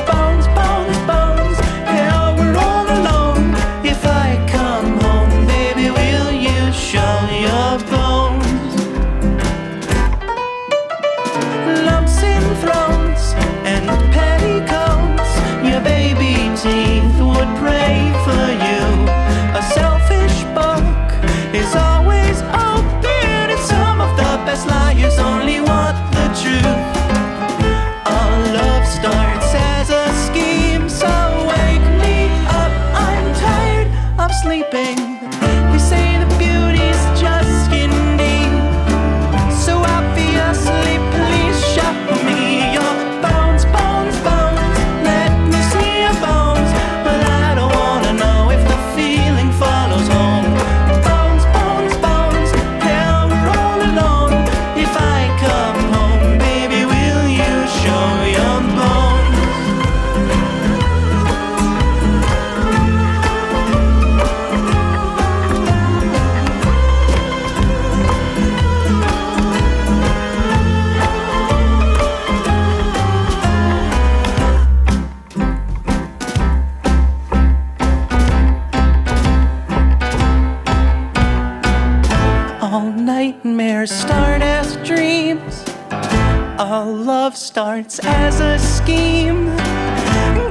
Bones, bones, bones. Hell, we're all alone. If I come home, baby, will you show your bones? Lumps in throats and petticoats. Your baby teeth would pray for you. A selfish book is always open, and some of the best liars only want the truth. All love starts as a scheme, so wake me up. I'm tired of sleeping. They say the beauty's just skin deep, so obviously please show me your bones, bones, bones. Let me see your bones. Well, I don't wanna know if the Rumors start as dreams. A love starts as a scheme.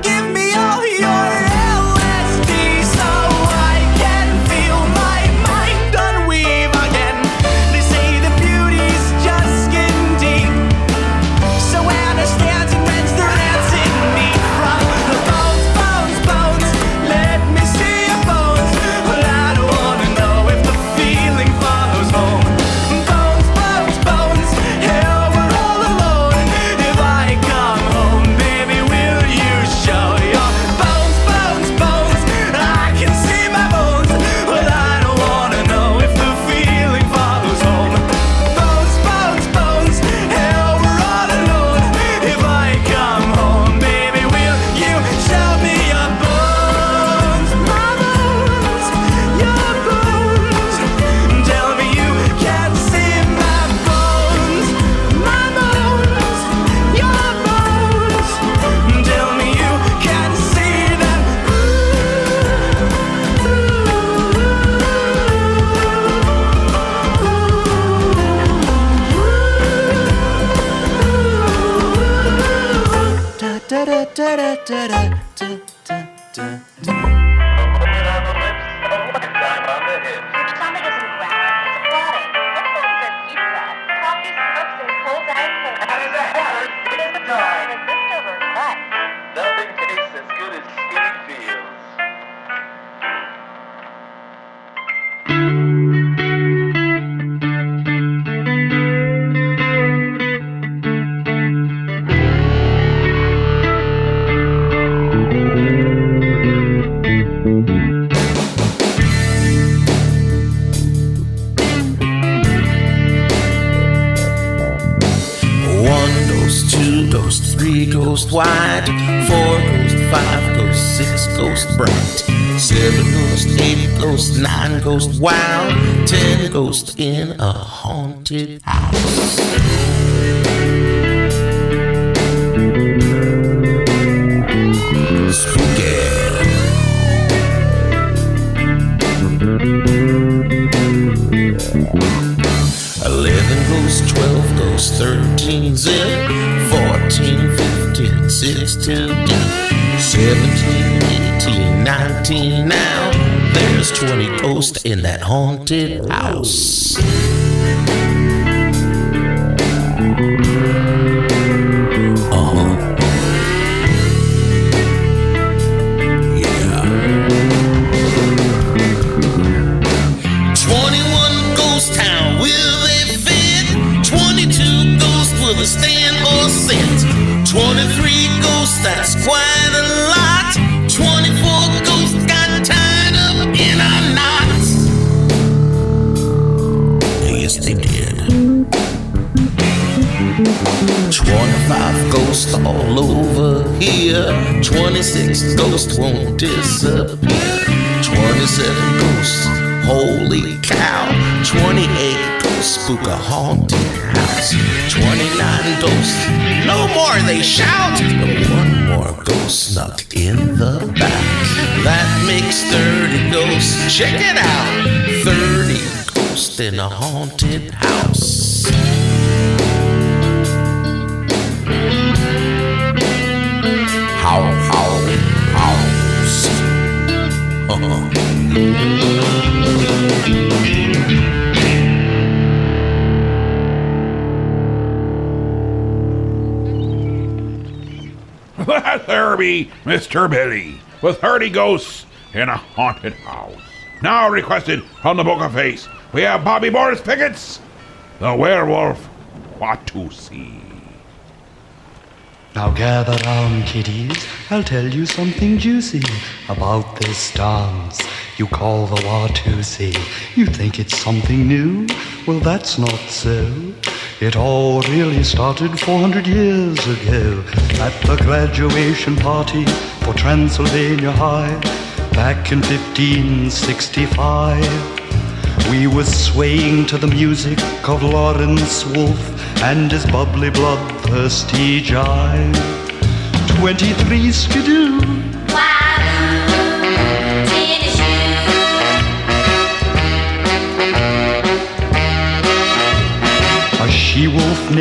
Give me all your LSD so I can feel my mind unweave again. They say the beauty's just skin deep. So Anastasia rents the dancing me from the bones, bones, bones. Let me see your bones. But I don't wanna know if the feeling follows home. Bones, bones, bones. Hell, we're all alone. If I come home, baby, will you show your bones, bones, bones? I can see my bones, but I don't wanna know if the feeling follows home. Bones, bones, bones. Hell, we're all alone. If I come home, baby, will you show me your bones? My bones, your bones. Tell me you can't see my bones. My bones, your bones. Tell me you can't see them. Da da da da da da da da da da. Stomach isn't growling, it's applauding. What flavors are pizza? Coffee, smokes, and cold ice cream. How does that work? It is the dark. Resist over what? Nothing tastes as good as speed feels. One goes, two goes, three goes white, 4 goes, 5 goes, 6 goes bright, 7 goes, 8 goes, 9 goes wild, 10 goes in a haunted house. Spooky. 11 goes, 12 goes, 13 zip, 14, 15, 16 deep, 17, 18, 19 now. There's 20 ghosts in that haunted house. Yeah. 21 ghost town, will they fit? 22 ghosts, will they stand or sit? 23 ghosts, that's quite a lot. 24 ghosts got tied up in a knot. Yes, they did. 25 ghosts all over here. 26 ghosts won't disappear. 27 ghosts, holy cow. 28 ghosts spook a haunted house. 29 ghosts, no more they shout. But one more ghost snuck in the back. That makes 30 ghosts, check it out. 30 ghosts in a haunted house. House. There be Mr. Billy with 30 ghosts in a haunted house. Now requested from the Book of Face, we have Bobby Boris Pickett's The Werewolf What to See. Now gather round, kiddies, I'll tell you something juicy about this dance you call the Watusi. You think it's something new? Well, that's not so. It all really started 400 years ago at the graduation party for Transylvania High back in 1565. We were swaying to the music of Lawrence Wolfe and his bubbly, bloodthirsty jive. 23 skidoo.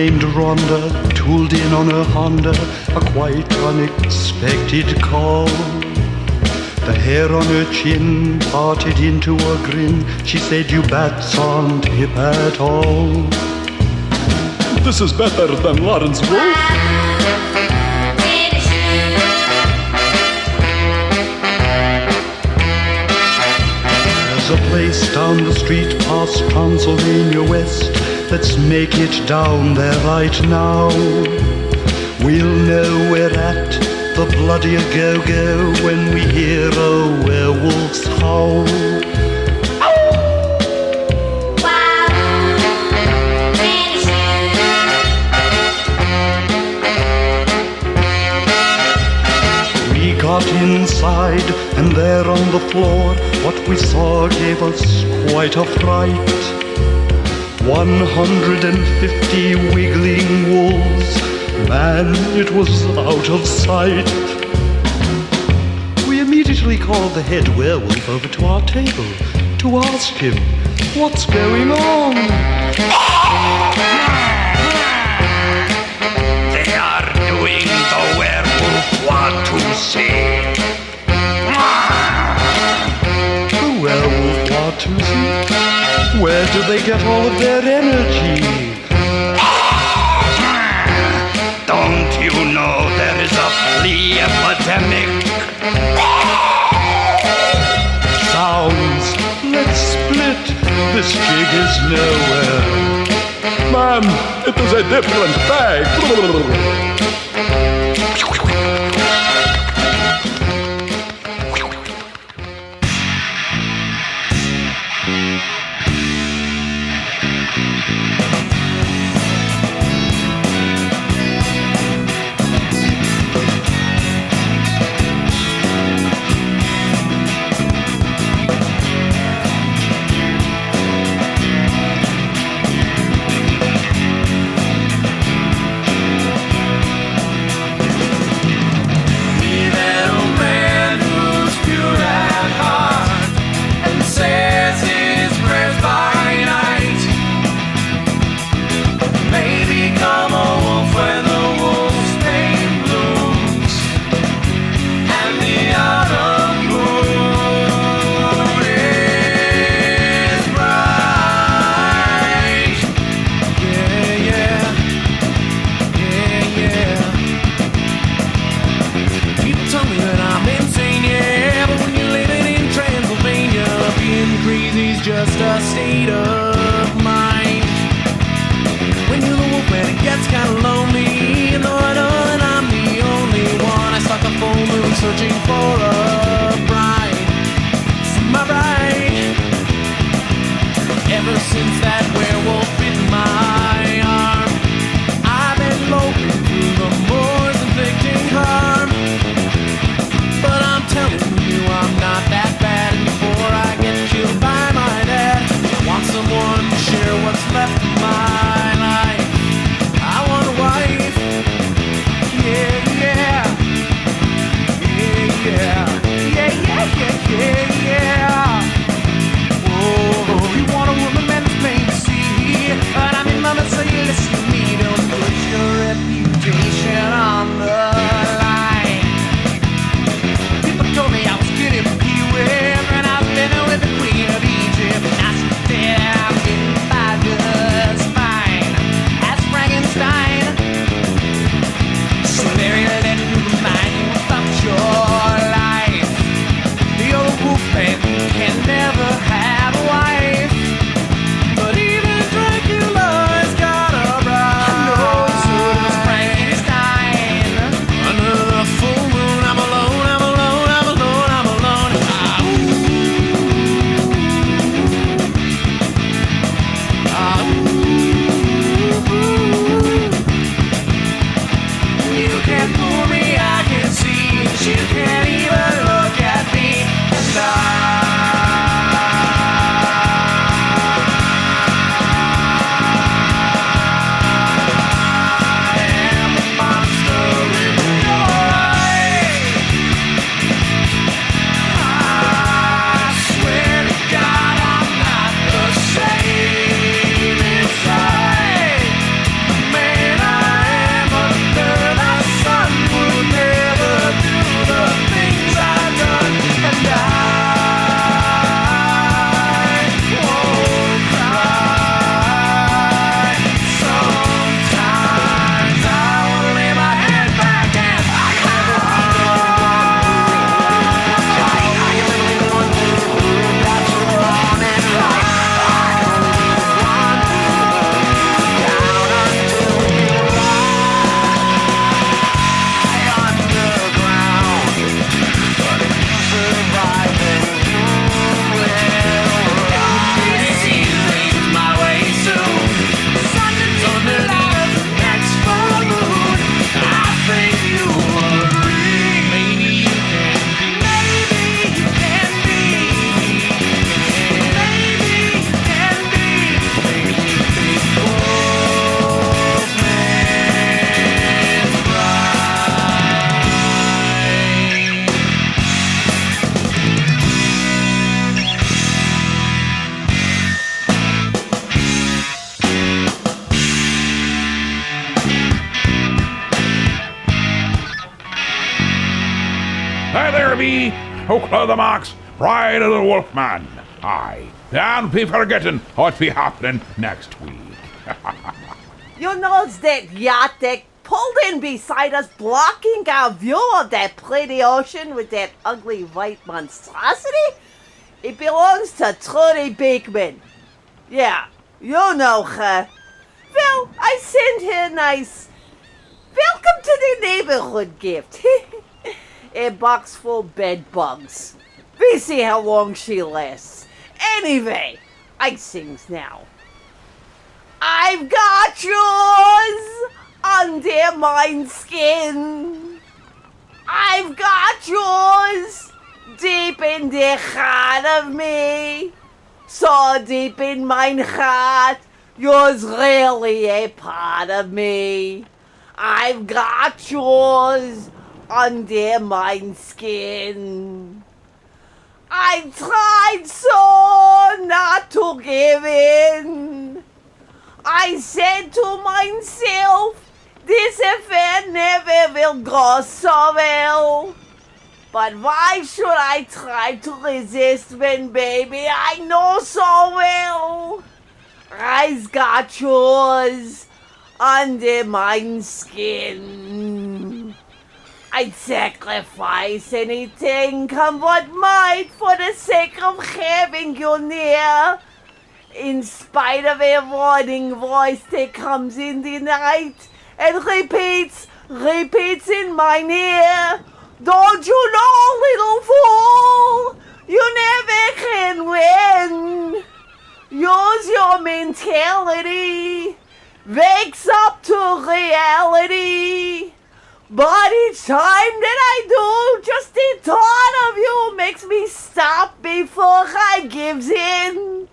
named Rhonda tooled in on her Honda, a quite unexpected call. The hair on her chin parted into a grin. She said, "You bats aren't hip at all." This is better than Lawrence Wolf. There's a place down the street past Transylvania West. Let's make it down there right now. We'll know we're at the bloody go-go when we hear a werewolf's howl. We got inside, and there on the floor, what we saw gave us quite a fright. 150 wiggling wolves. Man, it was out of sight. We immediately called the head werewolf over to our table to ask him, what's going on? They are doing the werewolf Watusi. The werewolf Watusi? Where do they get all of their energy? Don't you know there is a flea epidemic? Sounds. Let's split. This jig is nowhere. Man, it is a different bag. Just a state of mind. When you're the wolf man, it gets kinda lonely. And though I know that I'm the only one, I stalk a full moon searching for a bride, for my bride. Ever since that werewolf bit my arm, I've been loping through the moors inflicting harm. But I'm telling you, I'm not that bad. And before I get killed by my dad, I want someone to share what's left of my life. I want a wife. Yeah, yeah. Yeah, yeah. Yeah, yeah, yeah, yeah, yeah. Oh, you want a woman, man, it's plain to see. But I'm in love and so you listen to me. Don't put your reputation on the line. People told me I was getting pew. Hookla the Mox, Pride of the Wolfman. Aye, don't be forgetting what's be happening next week. You know that yacht that pulled in beside us, blocking our view of that pretty ocean with that ugly white monstrosity? It belongs to Trudy Beekman. Yeah, you know her. Well, I sent her a nice welcome to the neighborhood gift. A box full of bed bugs. We see how long she lasts. Anyway, I sings now. I've got yours under mine skin. I've got yours deep in the heart of me. So deep in mine heart, yours really a part of me. I've got yours under mine skin. I tried so not to give in. I said to myself, this affair never will go so well. But why should I try to resist when, baby, I know so well I've got yours under mine skin. I'd sacrifice anything, come what might, for the sake of having you near. In spite of a warning voice that comes in the night and repeats in mine ear. Don't you know, little fool, you never can win. Use your mentality, wakes up to reality. But each time that I do, just the thought of you makes me stop before I gives in.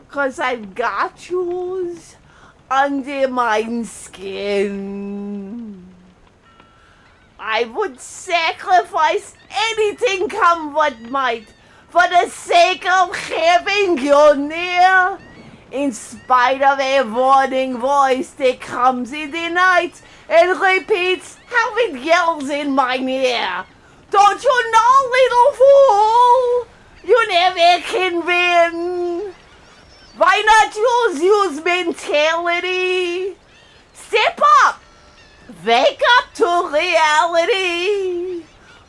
'Cause I've got yours under mine skin. I would sacrifice anything come what might for the sake of having you near. In spite of a warning voice that comes in the night and repeats how it yells in my ear. Don't you know, little fool, you never can win. Why not use mentality? Step up, wake up to reality.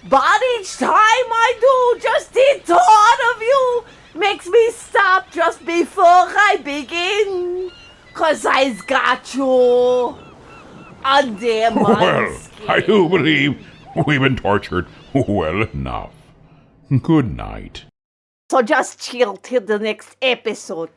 But each time I do, just the thought of you makes me stop just before I begin. 'Cause I've got you under my Well, I do believe we've been tortured well enough. Good night. So just chill till the next episode.